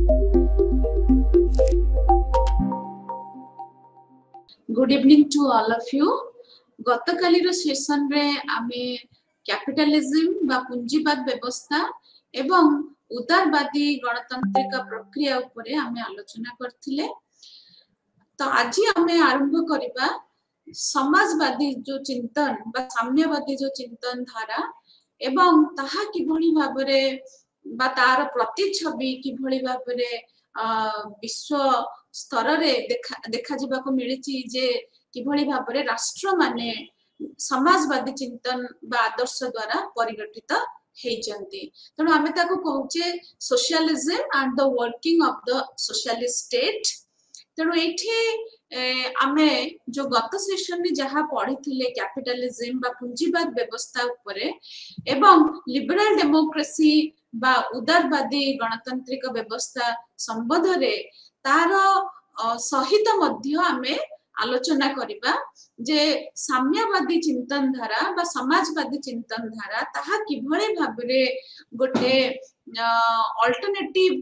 Good evening to all of you. गतकालीर session रे आमे कैपिटलिज्म बा पूंजीवाद व्यवस्था एवं उदारवादी गणतांत्रिक प्रक्रिया उपरे आमे आलोचना करथिले। तो आज आमे आरंभ करिबा समाजवादी जो चिंतन बा साम्यवादी जो चिंतन धारा एवं ताहा किभଳି भाबरे बा तार प्रतिछवि किभଳି भाबरे विश्व स्तर रे देखा जिबाको मिलिछि जे किभଳି भाबरे राष्ट्र माने समाजवादी चिंतन बा आदर्श द्वारा परिगठित हेइचंती। तनो आमे ताको कहूचे socialism and the working of the socialist state. तनो एठी आमे जो गत सेशन में जहा पढ़िथिले कैपिटलिज्म बा पूंजीवाद व्यवस्था उपरे एवं लिबरल डेमोक्रेसी बा उदारवादी गणतांत्रिक व्यवस्था संबंध रे तार सहित मध्य आमे आलोचना करिबा जे साम्यवादी चिंतन धारा बा समाजवादी चिंतन धारा ताहा किभळे भाबरे गोटे अल्टरनेटिव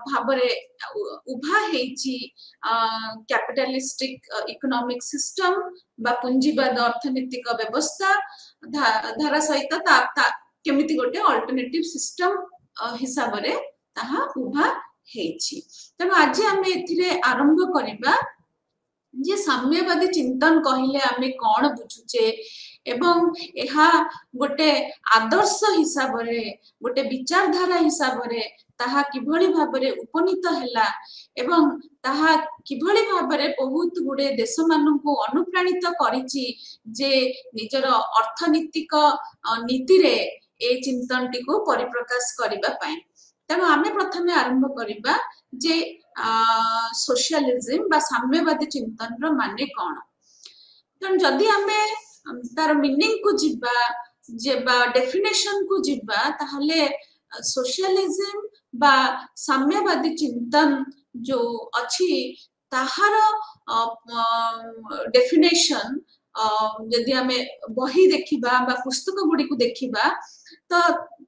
भाबरे उभा हेची कैपिटलिस्टिक इकोनॉमिक सिस्टम बा पूंजीवाद अर्थनैतिक व्यवस्था धारा सहित ता केमिति गोटे अल्टरनेटिव सिस्टम हिसाब रे ताहा उभा हेची। तनो आज आमे एथिरे आरंभ करिबा जे साम्यवादी चिंतन कहिले आमे कोन बुझुचे एवं एहा गोटे आदर्श हिसाब रे गोटे विचारधारा हिसाब रे ताहा किभଳି भाबरे उपनीत हैला एवं ताहा किभଳି भाबरे बहुत गुडे देश माननकु अनुप्राणित करिछि जे निजर अर्थनीतिक नीति रे ए चिंतनटी को परिप्रकाश करिबा पई। तनो आमे प्रथमे आरंभ करिबा जे सोशलिज्म बा साम्यवादी चिंतन रो माने कोन। तन जदी आमे तार मीनिंग को जिबा जे बा डेफिनेशन को जिबा ताहले सोशलिज्म बा साम्यवादी चिंतन जो अछि ताहार डेफिनेशन जदी आमे बही देखिबा बा पुस्तक गुडी को देखिबा तो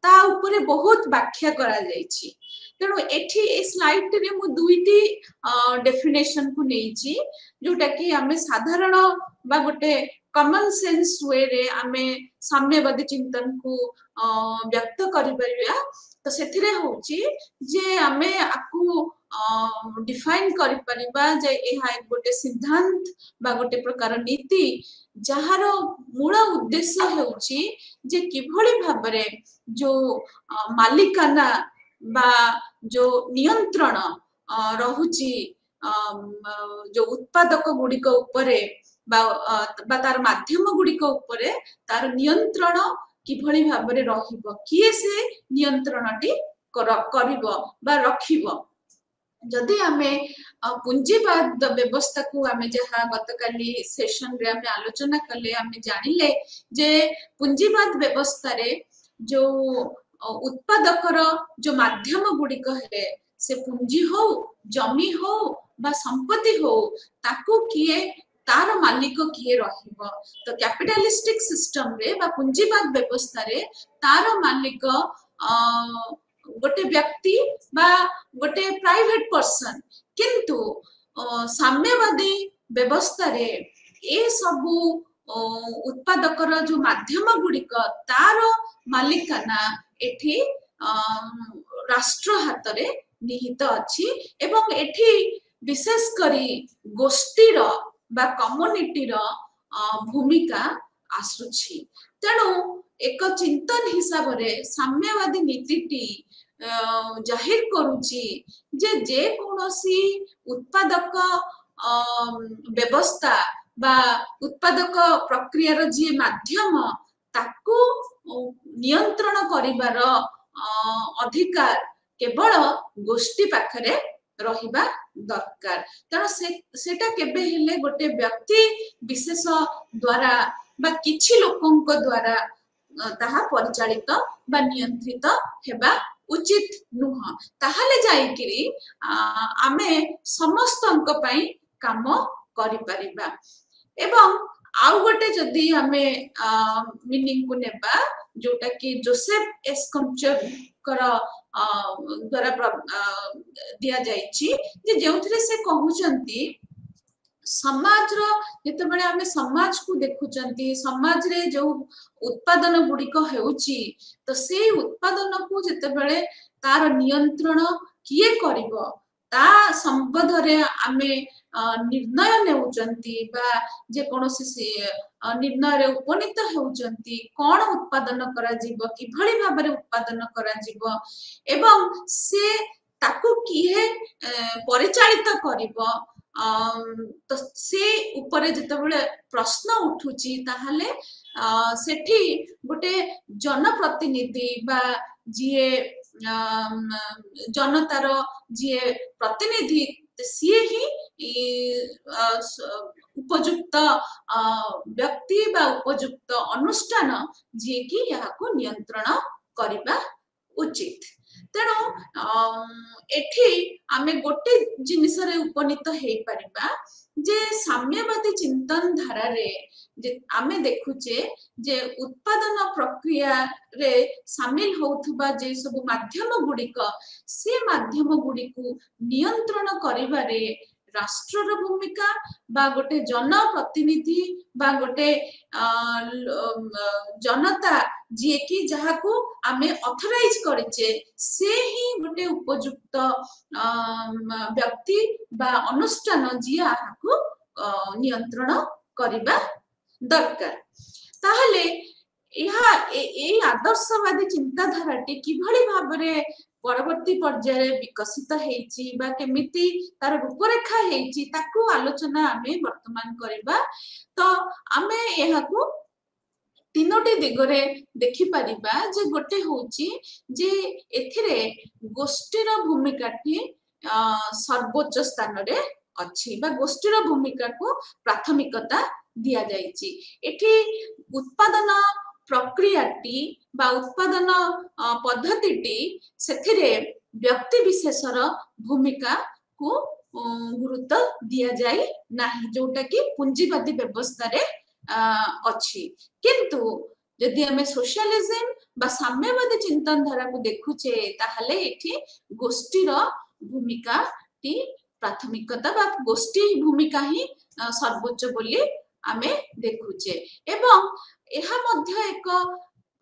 ता ऊपर बहुत व्याख्या करा जायछि। तेणु एठी ए स्लाइड रे मु दुईटी डेफिनेशन को नेछि जोटा कि आमे साधारण बा गोटे कॉमन सेंस वे रे आमे साम्यवादी चिंतन को व्यक्त करि परिया। तो सेथिरे होछि जे आमे आकु डिफाइन करि परिबा जे एहा एक गोटे सिद्धांत बा गोटे प्रकार नीति जहार मूल उद्देश्य हेउछि जे किभଳି भाबरे जो मालिकाना बा जो नियंत्रण रहुछि जो उत्पादक गुडिक उपरे बा तार माध्यम गुडिक उपरे तार नियंत्रण किभଳି भाबरे रहिबो किए से नियंत्रणटी करिबो बा रखिबो। जदि आमे पूंजीवाद व्यवस्था को आमे जहा गतकाली सेशन रे आमे आलोचना कले आमे जानिले जे पूंजीवाद व्यवस्था रे जो उत्पादकर जो माध्यम गुडिक हे से पूंजी हो जमी हो बा संपत्ति हो ताकू किए तार मालिक किए रहिबो। तो कैपिटलिस्टिक सिस्टम रे बा पूंजीवाद व्यवस्था रे तार मालिक गोटे व्यक्ति बा गोटे प्राइवेट पर्सन किंतु साम्यवादी व्यवस्था रे ए सबु उत्पादकर जो माध्यम गुडिक तार मालिकाना एठी राष्ट्र हाथ रे निहित अछि एवं एठी विशेष करी गोष्ठीर बा कम्युनिटीर भूमिका आसुछि। तेणु एक चिंतन हिसाब रे साम्यवादी नीतिटी जाहिर करूची जे कोनोसी उत्पादक व्यवस्था बा उत्पादक प्रक्रिया रो जे माध्यम ताकू नियंत्रण करिवार अधिकार केवल गोष्ठी पाखरे रहिबा दरकार। तेणु सेटा केबे हेले गोटे व्यक्ति विशेष द्वारा बा किछि लोकंक द्वारा ताहा परिचालित बा नियंत्रित हेबा उचित नुह। ताहाले जाईकिरी आमे समस्त अंक पई काम करि परिबा। एवं आउ गोटे जदि आमे मीनिंग को नेबा जोटा कि जोसेफ एस कम्पचर द्वारा दिया जाइछि जे जेउथरे से कहउचंती समाज रो जते बळे आमे समाज को देखुचंती समाज रे जो उत्पादन गुडिक हेउची तो से उत्पादन को जते बळे तार नियंत्रण किए करिवो ता संबंधरे आमे निर्णय नेउचंती बा जे कोनोसी निर्णय रे उपनीत हेउचंती कोन उत्पादन करा जीवो कि भली भाबरे उत्पादन करा जीवो एवं से ताकू किए परिचालित करिवो तो से ऊपर जिते प्रश्न उठुची ताहले सेठी गोटे जनप्रतिनिधि बा जीए जनतार जीए प्रतिनिधि सी ही उपयुक्त व्यक्ति बा उपयुक्त अनुष्ठान जी कि यहाँ को नियंत्रण करबा उचित तेणु एठी आमे गोटे जिनिस रे उपनीत हे परिबा जे साम्यवादी चिंतन धारा रे जे आमे देखुचे जे उत्पादन प्रक्रिया रे शामिल होथबा जे सब माध्यम गुडिक से माध्यम गुडिकु नियंत्रण करिबारे राष्ट्र भूमिका बा गोटे जनप्रतिनिधि बा गोटे जनता जी कि जहाँ को आमे ऑथराइज करिचे से ही गोटे उपयुक्त व्यक्ति बा अनुष्ठान जी को नियंत्रण करिबा दरकार ताहले यह ए आदर्शवादी चिंताधाराटी किभली भाबरे परवर्ती पर्याय विकसित हेची बा केमिति तार रूपरेखा हेची ताकू आलोचना आमे वर्तमान करबा तो आमे यहा को तीनोटी दिगरे देखि परिबा जे गोटे होची जे एथिरे गोष्ठीर भूमिकाटी सर्वोच्च स्थान रे अछि बा गोष्ठीर भूमिका को प्राथमिकता दिया जाइछि एठी उत्पादन प्रक्रियाटी बा उत्पादन पद्धतिटी सेथिरे व्यक्ति विशेषर भूमिका को गुरुत्व दिया जाय नाही जोटा कि पूंजीवादी व्यवस्था रे अछि किंतु यदि हमें सोशलिज्म बा साम्यवादी चिंतन धारा को देखुचे ताहले एठी गोष्ठीर भूमिका टी प्राथमिकता बा गोष्ठी भूमिका ही सर्वोच्च बोली आमे देखुचे एवं एहा मध्य एक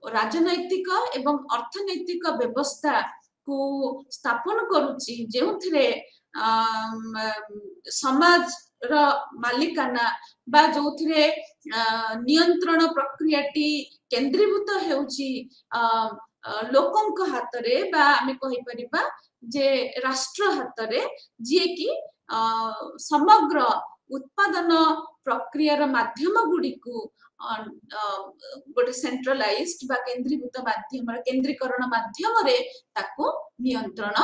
राजनैतिक एवं अर्थनैतिक व्यवस्था को स्थापन करुची जेउथरे समाज र मालिकाना बा जोथरे नियंत्रण प्रक्रियाटी केंद्रीभूत हेउची लोकंक हातरे बा आमे कहि परिबा जे राष्ट्र हातरे जे कि समग्र उत्पादन प्रक्रियार माध्यम गुडी को गोटे सेंट्रलाइज्ड बा केंद्रीभूत माध्यम केंद्रीकरण माध्यम रे ताको नियंत्रण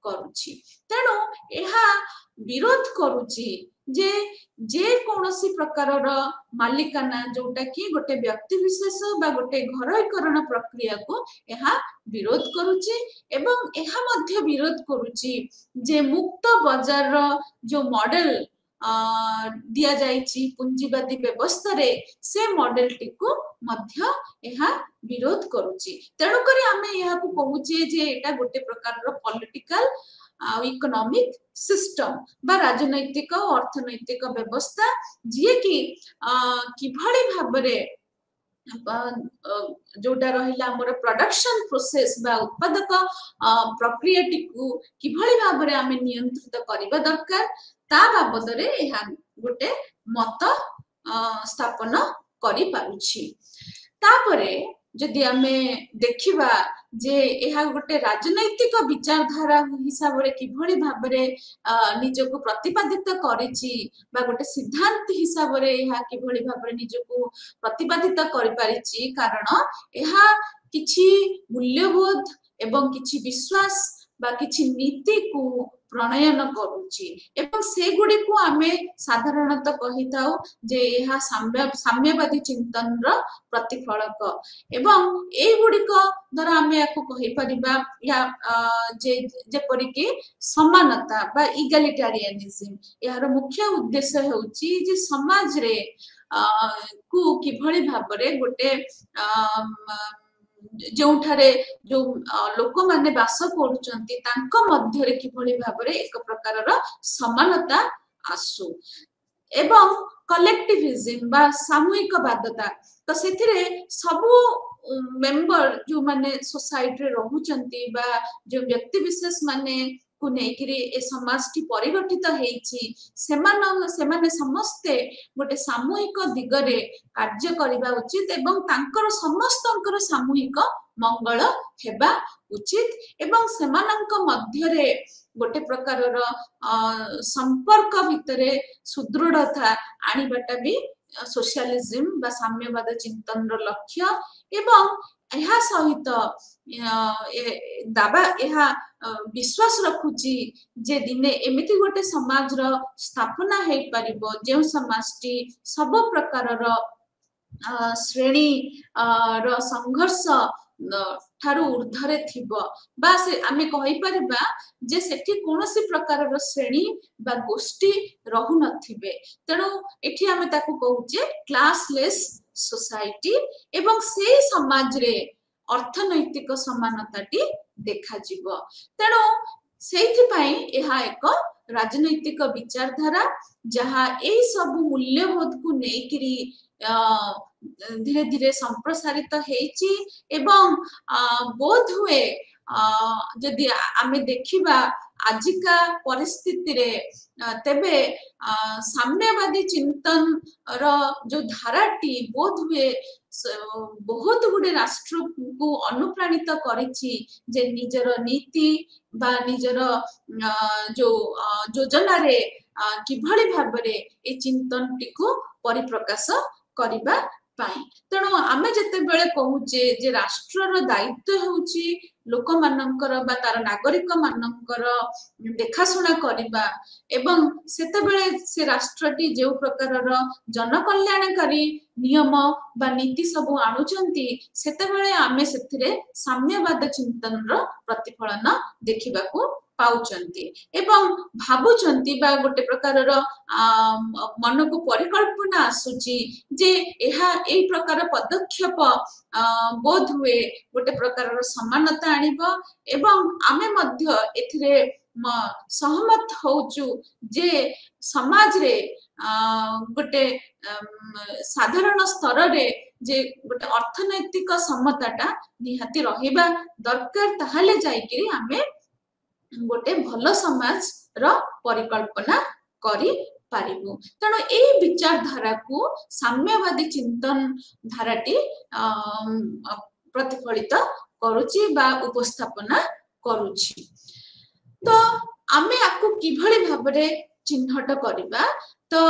करूची तेणु एहा विरोध करूची जे जे कोनोसी प्रकारर मालिकाना जोटा कि गोटे व्यक्ति विशेष बा गोटे घरोईकरण प्रक्रिया को एहा विरोध करूची एवं एहा मध्य विरोध करूची जे मुक्त बाजार जो मॉडल दिया जाइछि पूंजीवादी व्यवस्था रे से मॉडल टी को मध्य एहा विरोध करूची तेणु करी आमे एहा को कहूचे जे एटा गोटे प्रकारर पॉलिटिकल इकोनॉमिक सिस्टम बा राजनैतिक और अर्थनैतिक व्यवस्था जे कि किभली भाबरे जोटा रहिला हमर प्रोडक्शन प्रोसेस बा उत्पादक प्रक्रिया टी को किभली भाबरे आमे नियंत्रित करिबा दरकार ता बाबदरे एहा गोटे मत स्थापन करि पारुछि तापरे जदि आमे देखिबा जे एहा गोटे राजनैतिक विचारधारा हिसाब रे किभली भाबरे निजको प्रतिपादित करिछि बा गोटे सिद्धांत हिसाब रे एहा किभली भाबरे निजको प्रतिपादित करि पारिछि कारण एहा किछि मूल्यबोध एवं किछि विश्वास बा किछि नीति को प्रणयन करूची एवं से गुडी को आमे साधारणतः कहिताउ जे एहा साम्यवादी चिंतन र प्रतिफलक एवं ए गुडी को द्वारा आमे याको कहि परिबा या जे जेपरि के समानता बा इगैलिटरियनिज्म यार मुख्य उद्देश्य होउची जे समाज रे को किभली भाबरे गोटे जोठारे जो लोक माने बास करुचंती तांको मध्यरे किभଳି भाबरे एक प्रकारर समानता आसु एवं कलेक्टिविज्म बा सामूहिकवादता तो सेथिरे सबु मेंबर जो माने सोसाइटी रे रहुचंती बा जो व्यक्ति विशेष माने को नेकिरी ए समाजटी परिगठित हेछि सेमाने समस्ते गोटे सामूहिक दिगरे कार्य करिबा उचित एवं तांकर समस्तंकर सामूहिक मंगल हेबा उचित एवं सेमानंक मध्यरे गोटे प्रकारर संपर्क भितरे सुदृढ़ता आनिबाटा भी सोशलिज्म बा साम्यवाद चिंतन लक्ष्य एवं यह सहित दाबा यह विश्वास रखुची जे दिने एमिति गोटे समाज रो स्थापना हे परिबो जे समाजटी सब प्रकारर श्रेणी रो संघर्ष ठारू ऊर्धरे थिबो बा से आमे कहि परिबा जे सेठी कोनोसी प्रकारर श्रेणी बा गोष्ठी रहु नथिबे तेणु एठी आमे ताकू कहूचे क्लासलेस सोसाइटी एवं से समाज रे अर्थनैतिक समानताटी देखा जीवो तेणु सेथि पई एहा एक राजनैतिक विचारधारा जहा ए सब मूल्यबोध को नेकिरी धीरे धीरे संप्रसारित हेची एवं बोध हुए जदि आमे देखिबा आजिका परिस्थिति रे तेबे साम्यवादी चिंतन रो जो धाराटी बोध हुए बहुत गुडे राष्ट्र को अनुप्राणित करिछि जे निजर नीति बा निजर जो योजना रे किभଳି भाबरे ए चिंतन टिको परिप्रकाश करिबा पाई तेणु आमे जते बेले कहूचे जे राष्ट्रर दायित्व होउची लोक मानकर बा तार नागरिक मानकर देखाशुना करिबा एवं सेते बेले से राष्ट्रटी जे प्रकारर जनकल्याणकारी नियम बा नीति सब आणुचंती सेते बेले आमे सेथिरे साम्यवाद चिंतन रो प्रतिफलन देखिबा को पाउचंती एवं भाबुचंती बा गोटे प्रकारर मन को परिकल्पना आसुची जे एहा एई प्रकार पदक्षेप बोध हुए गोटे प्रकारर समानता आनिबो एवं आमे मध्य एथिरे सहमत होउचु जे समाज रे गोटे साधारण स्तर रे जे गोटे अर्थनैतिक समताटा निहाती रहिबा दरकार ताहाले जायकरी आमे गोटे भलो समाज रो परिकल्पना करी पारिबु तेणु ए विचारधारा को साम्यवादी चिंतन धाराटी प्रतिफलित करुची बा उपस्थापना करुची तो आमे आकु किभଳି भाबरे चिन्हट करिबा तो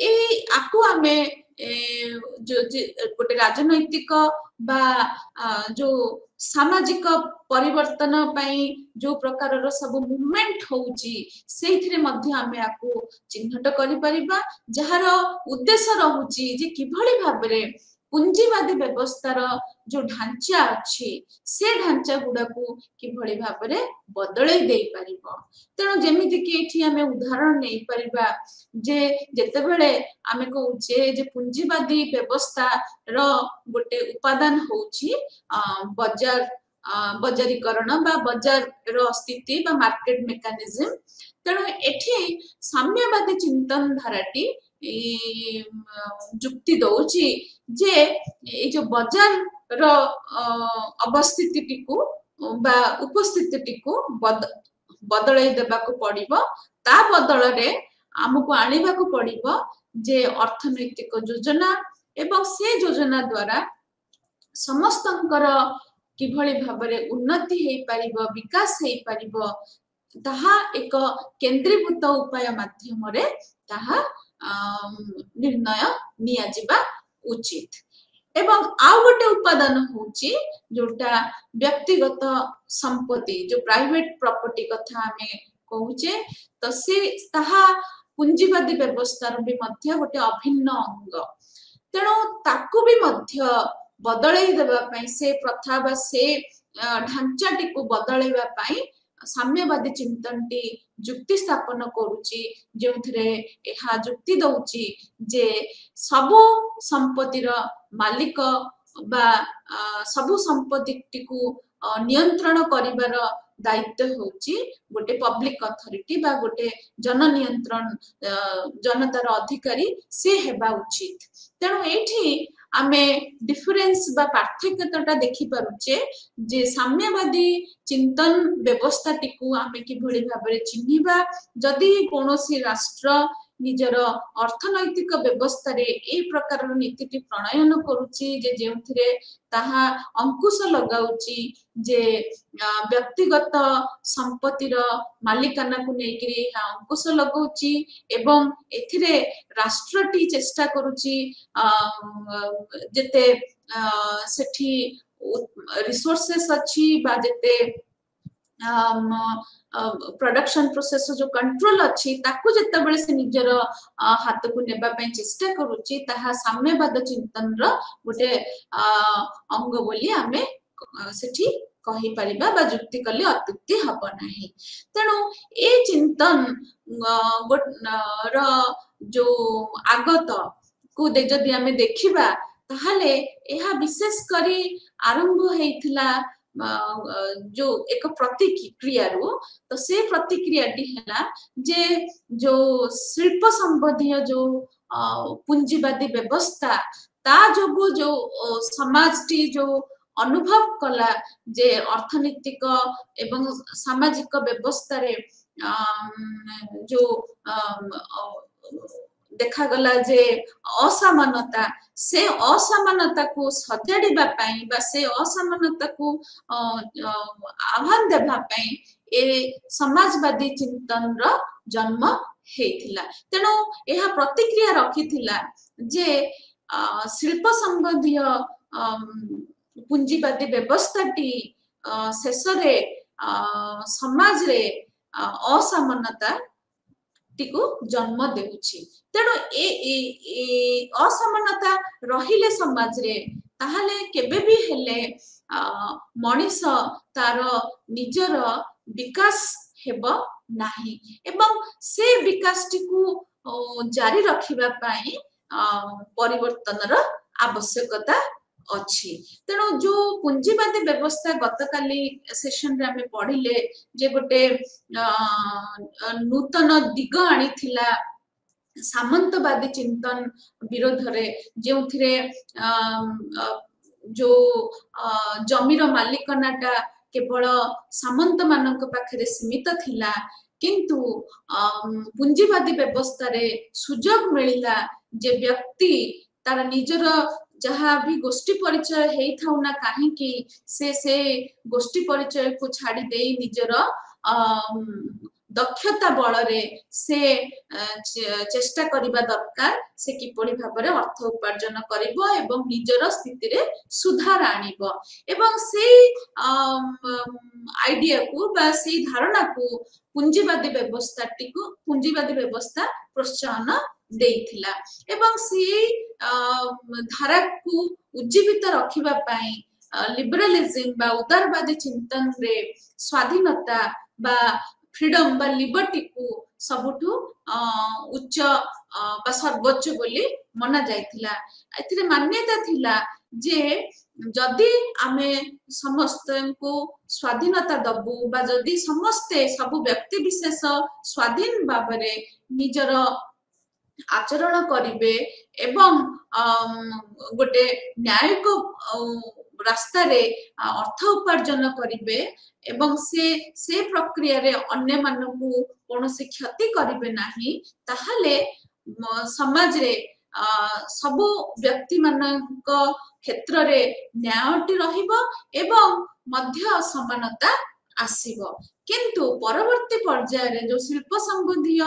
ए आकु आमे जो गोटे राजनैतिक बा जो सामाजिक परिवर्तन पई जो प्रकारर सब मूवमेंट होउची सेथिरे मध्य आमे आकु चिन्हट करि परिबा जहार उद्देश्य रहउची जे किभଳି भाबरे पुंजीवादी व्यवस्थार जो ढांचा अछि से ढांचा गुडा को किभଳି भाबरे बदलै देई परिबो तेणु जेमिति कि एठी आमे उदाहरण नै परिबा जे जेते बेले आमे कहउचे जे पुंजीवादी व्यवस्था रो गोटे उपादान होउची बाजार बजारीकरण बा बाजार रो स्थिति बा मार्केट मेकानिज्म तेणु एठी साम्यवादी चिंतन धाराटी जुक्ति दौची जे ए जो बाजार रो अवस्थिति टिकु बा उपस्थिति टिकु बदलै देबा को पड़िबो ता बदल रे हमकु आनिबा को पड़िबो जे अर्थनैतिक योजना एवं से योजना द्वारा समस्तंकर किभଳି भाबरे उन्नति हेई परिबो विकास हेई परिबो ताहा एक केंद्रीभूत उपाय माध्यम रे ताहा निर्णय निया जिबा उचित एवं आउ गोटे उपादान होची जोटा व्यक्तिगत संपत्ति जो प्राइवेट प्रॉपर्टी कथा हमें कहूचे तो से ताहा पुंजीवादी व्यवस्थार भी मध्य गोटे अभिन्न अंग तेणु ताकू भी मध्य बदलै देबा पई से प्रथा बा से ढांचाटी को बदलैबा पई साम्यवादी चिंतनटी जुक्ति स्थापन करूची जोथरे एहा जुक्ति दउची जे सब संपत्तिर मालिक बा सबु संपत्ति को नियंत्रण करिवार दायित्व होची गोटे पब्लिक अथॉरिटी बा गोटे जन नियंत्रण जनतार अधिकारी से हेबा उचित। तेणु एठी आमे डिफरेंस बा पार्थक्यता देखि पारुचे जे साम्यवादी चिंतन व्यवस्था टिकु आमे कि भली भाबरे चिन्हिबा जदि कोनोसी राष्ट्र निजर अर्थनैतिक व्यवस्था रे ए प्रकार नीति प्रणयन करुची जे जेउथिरे ताहा अंकुश लगाउची जे व्यक्तिगत संपत्तिर मालिकाना को नेकरी अंकुश लगाउची एवं एथिरे राष्ट्रटी चेष्टा करुची जेते सेठी रिसोर्सेस अच्छी बा जेते प्रोडक्शन प्रोसेस जो कंट्रोल अच्छी ताकू जत्ता बळे से निजर हाथ को नेबा पय चेष्टा करूची ताहा साम्यवाद चिंतन रो गोटे अंग बोली आमे सेठी कहि परिबा बा जुक्ति कले अत्युक्ति हबो नाही। तेणु ए चिंतन रो जो आगत को जदि आमे देखिबा ताहाले एहा विशेष करी आरंभ हेइथिला जो एक प्रतिक्रिया रो तो से प्रतिक्रिया टी हैला जे जो शिल्प संबंधी जो पूंजीवादी व्यवस्था ता जोगु जो समाज टी जो अनुभव कला जे अर्थनीतिक एवं सामाजिक व्यवस्था रे जो देखा गला जे असमानता से असमानता को सजाड़िबा पई बा से असमानता को आह्वान देबा पई ए समाजवादी चिंतन रो जन्म हेथिला। तेणु एहा प्रतिक्रिया रखिथिला जे शिल्प संबंधी पूंजीवादी व्यवस्थाटी शेषरे समाज रे असमानता टिको जन्म देउछि। तेणु ए असमानता रहिले समाज रे ताहाले केबे भी हेले मनीष तार निजर विकास हेबो नाही एवं से विकास टिको जारी रखिबा पई परिवर्तन रो आवश्यकता अच्छी। तेणु जो पूंजीवादी व्यवस्था गतकाली सेशन रे हमें पढ़िले जे गोटे नूतन दिग आनी थिला सामंतवादी चिंतन विरोध रे जेउथिरे जो जमीर मालिकनाटा केवल सामंत मानक पाखरे सीमित थिला किंतु पूंजीवादी व्यवस्था रे सुजोग मिलिला जे व्यक्ति तार निजर जहाँ भी गोष्ठी परिचय हेई थाउ ना काहे कि से गोष्ठी परिचय को छाड़ी दे निजर दक्षता बल रे से चेष्टा करिबा दरकार से किपरि भाबरे अर्थ उपार्जन करिवो एवं निजर स्थिति रे सुधार आनिबो एवं से आइडिया को बा से धारणा को पूंजीवादी व्यवस्था प्रोत्साहन देइथिला एवं से धारा को उज्जीवित रखिबा पई लिबरलिज्म बा उदारवादी चिंतन रे स्वाधीनता बा फ्रीडम बा लिबर्टी को सबुठु उच्च बा सर्वोच्च बोली मना जायथिला। एथिरे मान्यता थिला जे जदि आमे समस्त को स्वाधीनता दबु बा जदि समस्ते सबु व्यक्ति विशेष स्वाधीन भाबरे निजर आचरण करिवे एवं गोटे न्यायिक रास्ता रे अर्थ उपार्जन करिवे एवं से प्रक्रिया रे अन्य मानकु कोनोसी क्षति करिवे नाही ताहाले समाज रे सबु व्यक्ति मानक क्षेत्र रे न्यायटी रहिबो एवं मध्य समानता आसीबो। किंतु परवर्ती पर्याय रे जो शिल्प संबंधी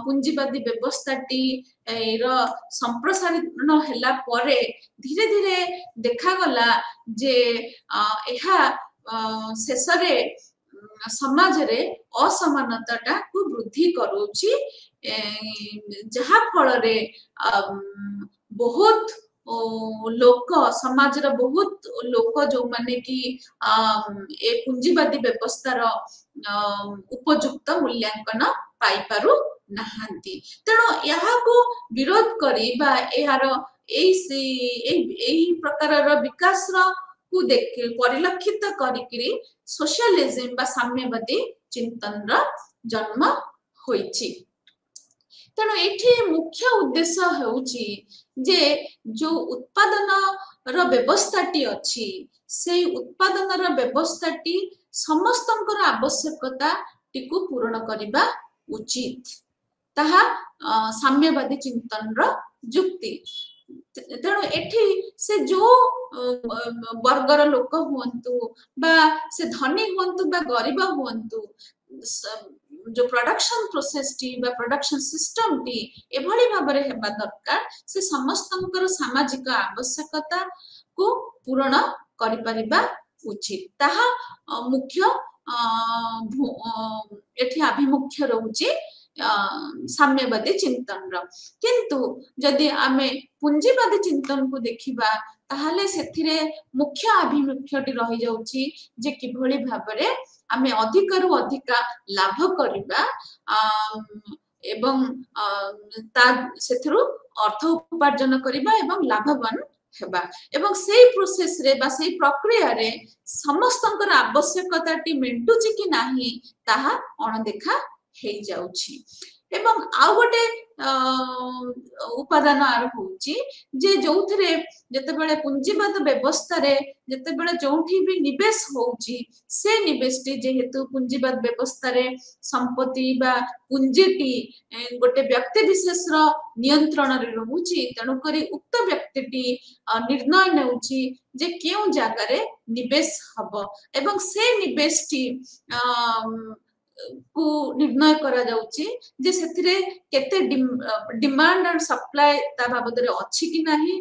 पूंजीवादी व्यवस्थाटी संप्रसारण हैला परे धीरे धीरे देखा गला जे एहा शेषरे समाज रे असमानता को वृद्धि करूची जहा फल रे बहुत लोक समाज रा बहुत लोक जो माने कि ए पूंजीवादी व्यवस्था रो उपयुक्त मूल्यांकन पाई पारु नाहांती। तेणु यहाँ को विरोध करी बा यार प्रकार विकास को देख परिलक्षित करी सोशलिज्म बा साम्यवादी चिंतन जन्म होइछि। तेणु ये मुख्य उद्देश्य होउछि जे जो उत्पादन रो व्यवस्थाटी अछि से उत्पादन रो व्यवस्थाटी समस्तंकर आवश्यकता टिकु पूर्ण करिबा उचित ताहा साम्यवादी चिंतन रो जुक्ति। तेणु एठी से जो वर्गर लोक हुंतु बा से धनी हुंतु बा गरीब हुंतु जो प्रोडक्शन प्रोसेस टी बा प्रोडक्शन सिस्टम टी एभली भाबरे हेबा दरकार से समस्तंकर सामाजिक आवश्यकता को पूर्ण करि परिबा उचित ताहा मुख्य एठी अभिमुख्य रहउची साम्यवादी चिंतन रो। किंतु जदि आमे पुंजीवादी चिंतन को देखिबा ताहले सेथिरे मुख्य अभिमुख्यटी रहि जाउची जे किभली भाबरे आमे अधिकरु अधिका लाभ करिबा एवं ता सेथिरु अर्थ उपार्जन करिबा एवं लाभवान हेबा एवं सेही प्रोसेस रे बा सेही प्रक्रिया रे समस्तंकर आवश्यकताटी मेंटुची कि नाही ताहा अणदेखा हेई जाउची। एवं आ गोटे उपादान आर होउची जे जोथरे जतेबेले पुंजीवाद व्यवस्था रे जतेबेले जोठी भी निवेश होउची से निवेशटी जेहेतु पुंजीवाद व्यवस्था रे संपत्ति बा पुंजीटी गोटे व्यक्ति विशेष रो नियंत्रण रे रहउची। तेणु करी उक्त व्यक्तिटी निर्णय नेउची जे केउ जागा रे निवेश हबो एवं से निवेशटी को निर्णय करा जाउची जे सेथिरे केते डिमांड एंड सप्लाई ता बाबद रे अछि कि नाही।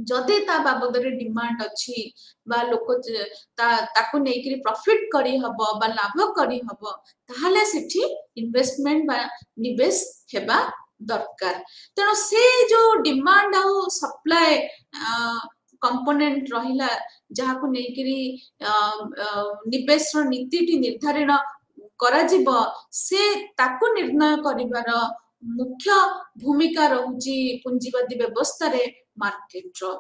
जदि ता बाबद रे डिमांड अछि बा लोक ताको नेकरी प्रॉफिट करी हबो बा लाभ करी हबो ताहाले सेठी इन्वेस्टमेंट बा निवेश हेबा दरकार। तेणु से जो डिमांड आ सप्लाई कंपोनेंट रहिला जहा को नेकरी निवेश रो नीति टी निर्धारण करा जीवो से ताको निर्णय करिवार मुख्य भूमिका रहउची पुंजीवादी व्यवस्था रे मार्केट रो।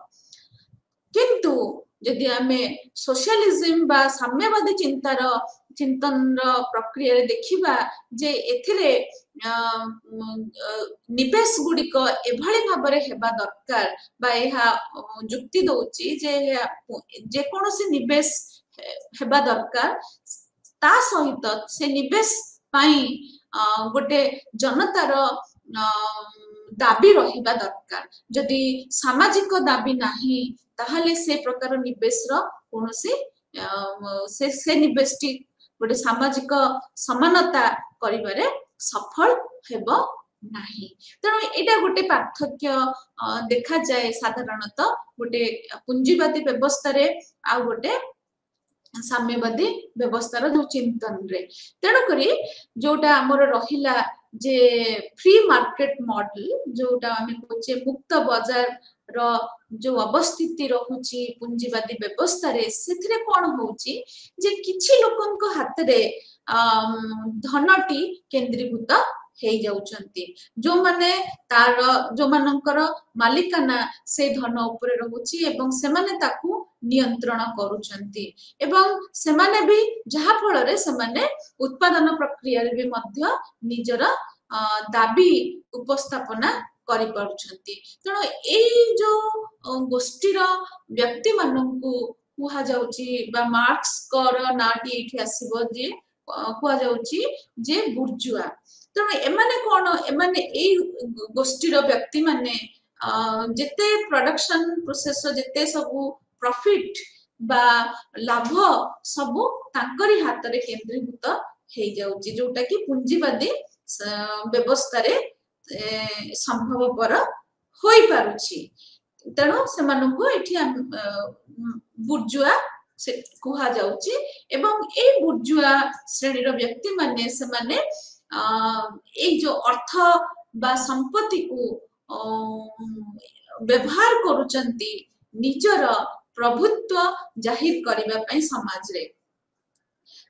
किंतु जदि आमे सोशलिज्म बा साम्यवादी चिंतन प्रक्रिया रे देखिबा जे एथिरे निवेश गुडिक एभली भाबरे हेबा दरकार बा एहा जुक्ति दोची जे कोनोसी निवेश हेबा दरकार ता सहित से निवेश पाई गोटे जनतार दाबी रहिबा दरकार। जदि सामाजिक दाबी नाही ताहले से प्रकार निवेश रो कोनोसी से निवेशटी गोटे सामाजिक समानता करिबारे सफल हेबो नाही। तेणु एटा गोटे पार्थक्य देखा जाए साधारणतः गोटे पुंजीवादी व्यवस्था रे आ गोटे साम्यवादी व्यवस्थार जो चिंतन रे। तेणु करी जोटा हमर रहिला जे फ्री मार्केट मॉडल जोटा हमें कोचे मुक्त बाजार रो जो अवस्थिति रहउची पुंजीवादी व्यवस्था रे सेथिरे कोन होउची जे किछि लोकनक हाथ रे धनटी केंद्रीभूत हेई जाउचंती जो माने तार जो मानकर मालिकाना से धन ऊपर रहउची एवं से माने ताकू नियंत्रण करूचंती एवं से माने भी जहा फल रे से माने उत्पादन प्रक्रिया रे भी मध्य निजर दाबी उपस्थापना करि पारुचंती। तेणु एई जो गोष्ठीर व्यक्ति माननकु कुहा जाउची बा मार्क्स कर नाटी एठी आसीबो जे कुहा जाउची जे बुर्जुआ। तेणु एमाने कोन एमाने एई गोष्ठीर व्यक्ति माने जेते प्रोडक्शन प्रोसेस जेते सबु प्रॉफिट बा लाभ सबु तांकरी हाथ रे केंद्रीभूत हेई जाउची जोटा कि पुंजीवादी व्यवस्था रे संभवपर होई पारुची। तेणु से मानकु एठी बुर्जुआ से कुहा जाउची एवं ए बुर्जुआ श्रेणी रो व्यक्ति माने से माने ए जो अर्थ बा संपत्ति को व्यवहार करूचंती निजर प्रभुत्व जाहिर करिबा पई समाज रे।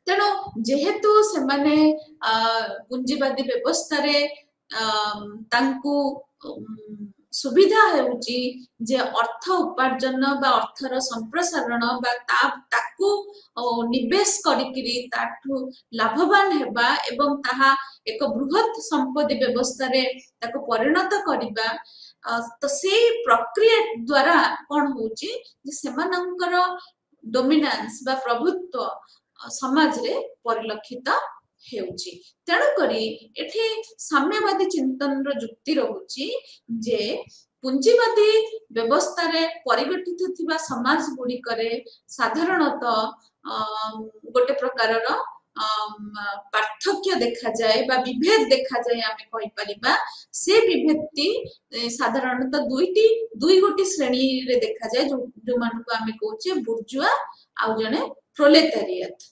तेणु जेहेतु सेमाने पुंजीवादी व्यवस्था रे तांकु सुविधा हेउची जे अर्थ उपार्जन बा अर्थर संप्रसारण बा ताकु निवेश करिकिरी ताठु लाभवान हेबा एवं ताहा एक बृहत संपत्ति व्यवस्था रे ताको परिणत करिबा तो से प्रक्रिया द्वारा कौन होची जे सेमानंकर डोमिनेंस बा प्रभुत्व समाज रे परिलक्षित हेउची तेणु करी एठी साम्यवादी चिंतन रो जुक्ति रहुची जे पुंजीवादी व्यवस्था रे परिगठित थिबा समाज गुडी करे साधारणतः गोटे प्रकार रो पार्थक्य देखा जाए बा विभेद देखा जाए आमे कहि परिबा से विभेदटी साधारणतः दुई गोटी श्रेणी रे देखा जाए जो मान को आमे कहूचे बुर्जुआ आ जने प्रोलेटारिएट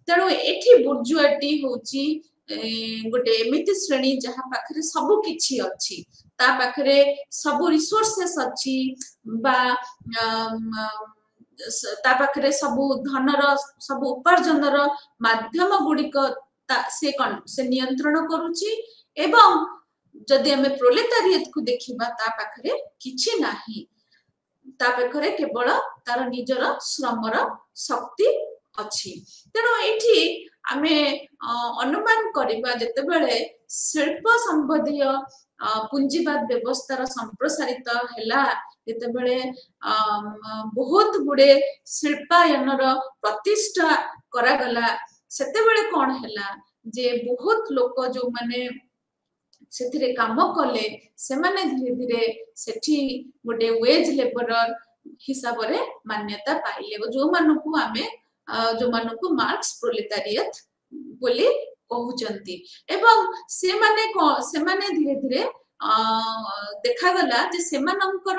तेणु एठी बुर्जुआटी होची गोटे एमिति श्रेणी जहा पाखरे सब किछि अछि ता पाखरे सब रिसोर्सेस अछि बा ता पाखरे सब धनर सब उपार्जनर माध्यम गुडिक से नियंत्रण करूची एवं जदि हमें प्रोलेटारिएट को देखिबा ता पाखरे किछि नाही ता पाखरे केवल तार निजर श्रमर शक्ति अछि तेणु एठी आमे अनुमान करिबा जतेबेले शिल्प संबंधी पुंजीवाद व्यवस्थार संप्रसारित हैला जतेबेले बहुत गुडे शिल्पायनर प्रतिष्ठा करागला सेतेबेले कोन हैला जे बहुत लोक जो माने सेथिरे काम कले से माने धीरे धीरे सेठी गोटे वेज लेबरर हिसाब रे मान्यता पाइले जो मानकु आमे जो मानकु मार्क्स प्रोलेटारिएट बोली कहउचंती एवं से माने धीरे धीरे देखा गला जे सेमानंकर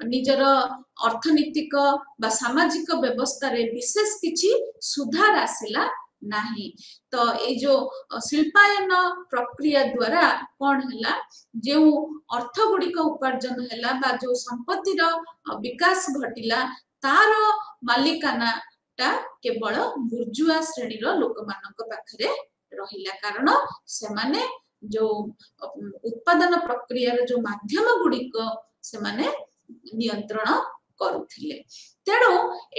निजर अर्थनीतिक बा सामाजिक व्यवस्था रे विशेष किछि सुधार आसिला नाही तो ए जो शिल्पायन प्रक्रिया द्वारा कोन हैला जो अर्थ गुडी को उपार्जन हैला बा जो संपत्ति रो विकास घटिला तार मालिकाना ता केवल बुर्जुआ श्रेणी रो लोक मानक पाखरे रहिला कारण से माने जो उत्पादन प्रक्रिया रो जो माध्यम गुडी को से माने नियंत्रण करुथिले तेणु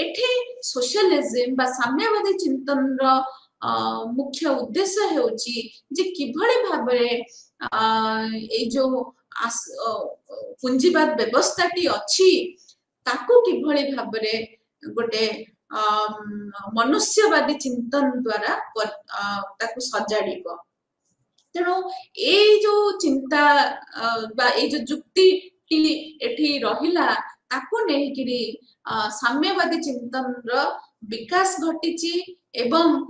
एठी सोशलिज्म बा साम्यवादी चिंतन रो मुख्य उद्देश्य हेउची जे किभଳି भाबरे ए जो पुंजीवाद व्यवस्थाटी अछि ताकू किभଳି भाबरे गोटे मनुष्यवादी चिंतन द्वारा ताकू सजाड़िबो तेणु ए जो चिंता बा ए जो जुक्ति एठी रहिला ताकू नेहिकिरी साम्यवादी चिंतन रो विकास घटिची एवं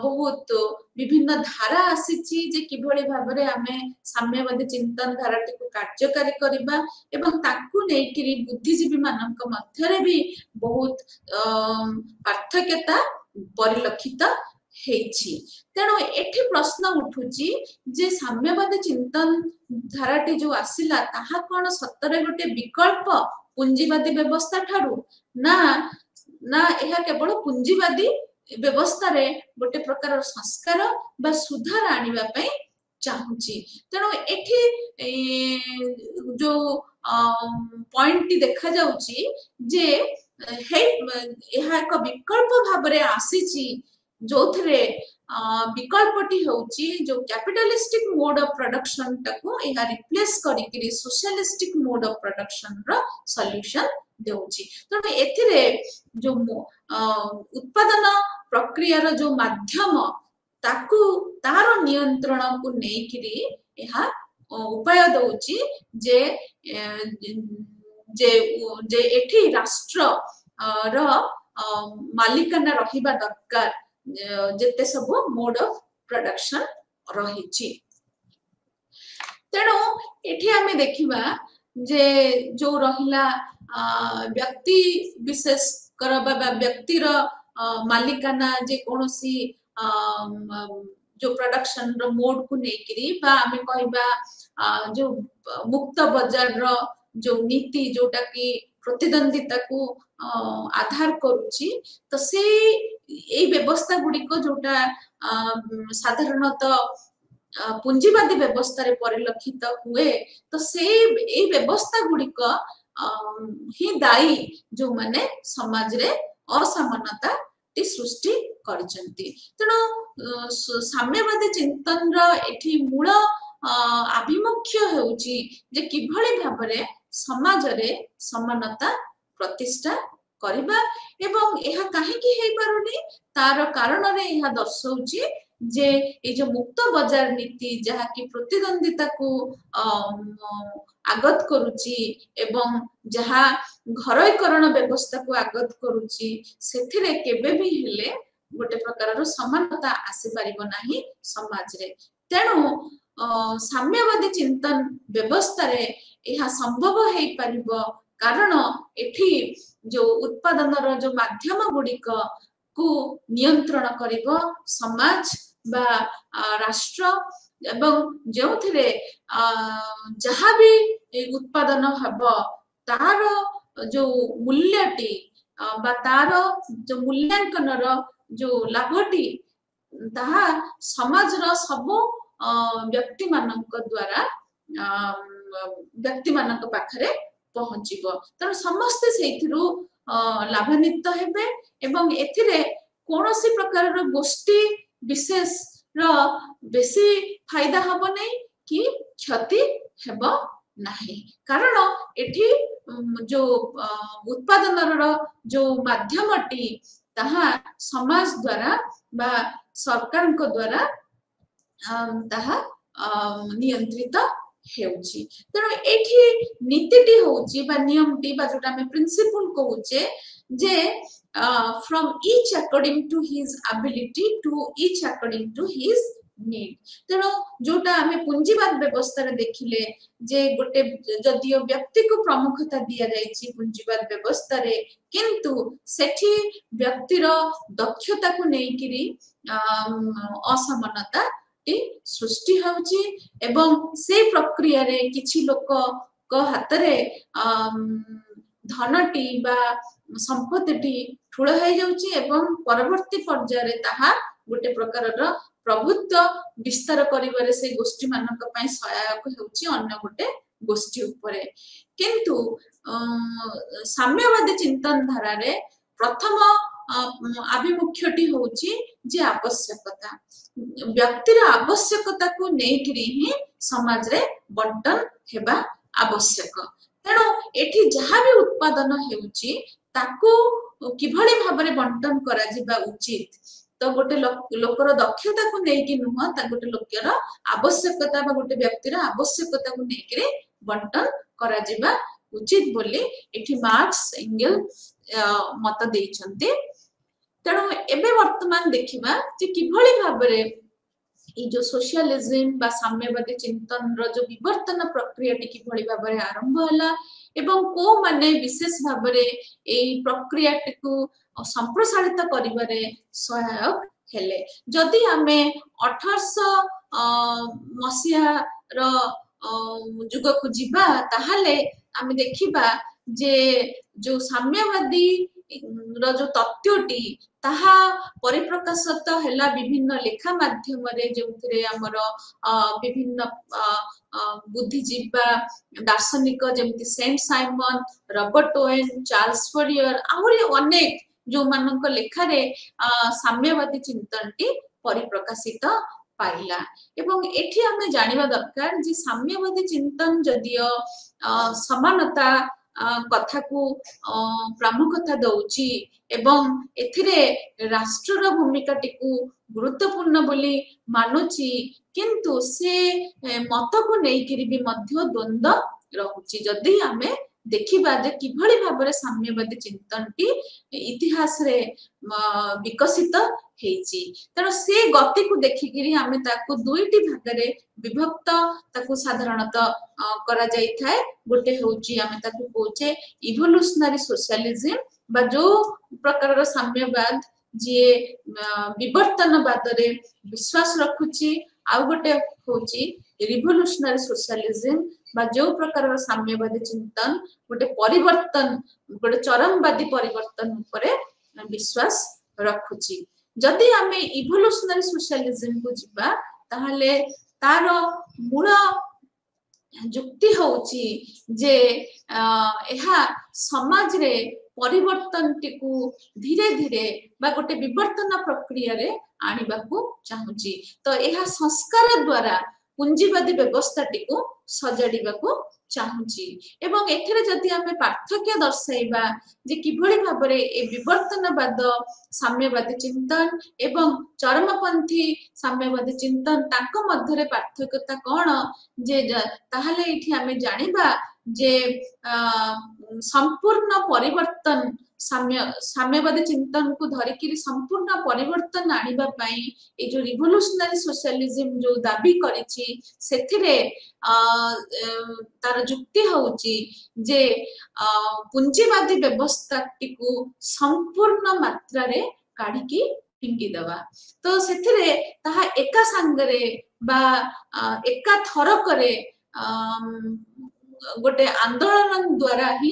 बहुत विभिन्न धारा आसीची जे किभଳି भाबरे आमे साम्यवादी चिंतन धाराटी को कार्यकारी करिबा एवं ताकू नेहिकिरी बुद्धिजीवी मानक मध्यरे भी बहुत पार्थक्यता परिलक्षित हेछि तेणु एठी प्रश्न उठुची जे साम्यवादी चिंतन धाराटी जो आसिला ताहा कोन सत्तरे गोटे विकल्प पुंजीवादी व्यवस्था ठारू ना ना एहा केवल पुंजीवादी व्यवस्था रे गोटे प्रकार संस्कार बा सुधार आनिबा पई चाहूची तेणु एठी जो पॉइंट टी देखा जाउची जे हे एहा एक विकल्प भाबरे आसीची जोथरे विकल्पटी होची जो कैपिटलिस्टिक मोड ऑफ प्रोडक्शन टाको एहा रिप्लेस करिकरी सोशलिस्टिक मोड ऑफ प्रोडक्शन रो सॉल्यूशन देउची तो एथिरे जो उत्पादन प्रक्रिया रो जो माध्यम ताकू तार नियंत्रण को नेकिरी एहा उपाय दउची जे जे जे एठी राष्ट्र रो मालिकाना रहिबा दरकार जेते सब मोड ऑफ प्रोडक्शन रहिची तेणु एठी आमे देखिबा जे जो रहिला व्यक्ति विशेष करबा व्यक्ति रो मालिकाना जे कोनोसी जो प्रोडक्शन रो मोड को नेकिरी बा आमे कहबा जो मुक्त बाजार रो जो नीति जोटा की प्रतिद्वंदिता को आधार करुची तो से এই ব্যবস্থা গুড়িক जोटा साधारणतः पुंजीवादी व्यवस्था परिलक्षित हुए तो से व्यवस्था गुड़िक ही दायी जो माने समाज रे असमानता सृष्टि करछंती तेणु साम्यवादी चिंतन एठी मूल आभिमुख्य हेउची जे किभଳି भाबरे समाज रे समानता प्रतिष्ठा करिबा एवं एहा काहे कि हेइ पारुनी तार कारण रे एहा दर्शौची जे ए जो मुक्त बाजार नीति जहा कि प्रतिद्वंदिता को आगत करुची एवं जहा घरईकरण व्यवस्था को आगत करुची सेथिरे केबे भी हेले गोटे प्रकार समानता आसी पारिबो नाही समाज रे तेणु साम्यवादी चिंतन व्यवस्था रे एहा संभव हेइ पारिबो कारण एठी जो उत्पादन रो जो माध्यम गुड़िक को नियंत्रण करिबो समाज बा राष्ट्र एवं जो थिरे जहा भी उत्पादन हब तार जो मूल्यटी बा तार जो मूल्यांकन रो जो लाभटी ताहा समाज रो सब व्यक्ति मानक द्वारा व्यक्ति मानक पाखरे पहुंचीबो तर समस्त सेथिरु लाभान्वित हेबे एवं एथिरे कोनोसी प्रकार रो गोष्ठी विशेष रो बेसी फायदा हबो नै कि क्षति हेबो नाही कारण एठी जो उत्पादन रो जो माध्यमटी ताहा समाज द्वारा बा सरकार को द्वारा ताहा नियंत्रित हेउची तेणु एठी नीतिटी होउची बा नियमटी बा जोटा में प्रिंसिपल कहूचे जे from each according to his ability to each according to his need तेणु जोटा हमें पूंजीवाद व्यवस्था रे देखिले जे गोटे जदियो व्यक्ति को प्रमुखता दिया जायछि पूंजीवाद व्यवस्था रे किंतु सेठी व्यक्तिर दक्षता को नेकिरी असमानता सृष्टि होउची एवं से प्रक्रिया रे किछि लोक को हाथ रे धनटी बा संपत्ति ठूल हो जाउची एवं परवर्ती पर्याय रे ताहा गोटे प्रकार रो प्रभुत्व विस्तार करिवारे से गोष्ठी मानक पय सहायक होउची अन्य गोटे गोष्ठी उपरे किंतु साम्यवादी चिंतन धारा रे प्रथम आभिमुख्यटी होउची जे आवश्यकता व्यक्तिर आवश्यकता को नेकिरी ही समाज रे बंटन हेबा आवश्यक तेणु एठी जहा भी उत्पादन हेउची ताकू किभଳି भाबरे बंटन करा जिबा उचित तो गोटे लोकर दक्षता को नेकी नुह ता गोटे लोकर आवश्यकता बा गोटे व्यक्तिर आवश्यकता को नेकरे बंटन करा जिबा उचित बोली एठी मार्क्स एंगल मत देइछन्ते तेणु एबे वर्तमान देखिबा जे किभଳି भाबरे ई जो सोशलिज्म बा साम्यवादी चिंतन रो जो विवर्तन प्रक्रिया टी किभଳି भाबरे आरंभ हला एवं को माने विशेष भाबरे एई प्रक्रिया टी को संप्रसारित करिबारे सहायक हेले जदि हमे 1800 मसिया रो जुग को जिबा ताहाले हमें देखिबा जे जो साम्यवादी रो जो तत्वटी ताहा परिप्रकाशित हैला विभिन्न लेखा माध्यम रे जेउथरे हमर विभिन्न बुद्धिजीवी दार्शनिक जेमति Saint Simon Robert Owen Charles Fourier आहुरी अनेक जो मानक लेखा रे साम्यवादी चिंतनटी परिप्रकाशित पाइला एवं एठी हमें जानिबा दरकार जे साम्यवादी चिंतन जदियो समानता कथा को प्रामुख्यता दउची एवं एथिरे राष्ट्र भूमिका टिकु गुरुत्वपूर्ण बोली मानुची किंतु से मत को नेकिरी भी मध्य द्वंद्व रहुची जदि हमें देखिबा जे किभଳି भाबरे साम्यवादी चिंतनटी इतिहास रे विकसित हेची तर से गति को देखिकिरी हमें ताकू दुईटी भागरे विभक्त ताकू साधारणतः करा जाई थाए गोटे होची हमें ताकू कोचे इवोल्यूशनरी सोशलिज्म बा जो प्रकार रो साम्यवाद जे विवर्तनवाद रे विश्वास रखुची आ गोटे होची रिवोल्यूशनरी सोशलिज्म बा जो प्रकार साम्यवादी चिंतन गोटे परिवर्तन गोटे चरमवादी परिवर्तन उपरे विश्वास रखुची जदि आमे इवोल्यूशनरी सोशलिज्म को जिबा ताहले तार मूल जुक्ति होची जे एहा समाज रे परिवर्तन टिकु धीरे धीरे बा गोटे विवर्तन प्रक्रिया रे आनिबा को चाहुची तो एहा संस्कार द्वारा पुंजीवादी व्यवस्था टिकु सजाडिबा को चाहुची एवं एथिरे जदि आमे पार्थक्य दर्शाइबा जे किभଳି भाबरे ए विवर्तनवाद साम्यवादी चिंतन एवं चरमपंथी साम्यवादी चिंतन ताक मध्यरे पार्थक्यता कोन जे ताहले एठी आमे जानिबा जे संपूर्ण परिवर्तन साम्यवादी चिंतन को धरिकी संपूर्ण परिवर्तन आनिबा पई ए जो रिवोल्यूशनरी सोशलिज्म जो दाबी करिछि सेथिरे तार जुक्ति होउची जे पुंजीवादी व्यवस्था टिकु संपूर्ण मात्रा रे काढिकी फिंगी दवा तो सेथिरे ताहा एका संगरे बा एका थरकरे गोटे आंदोलन द्वारा ही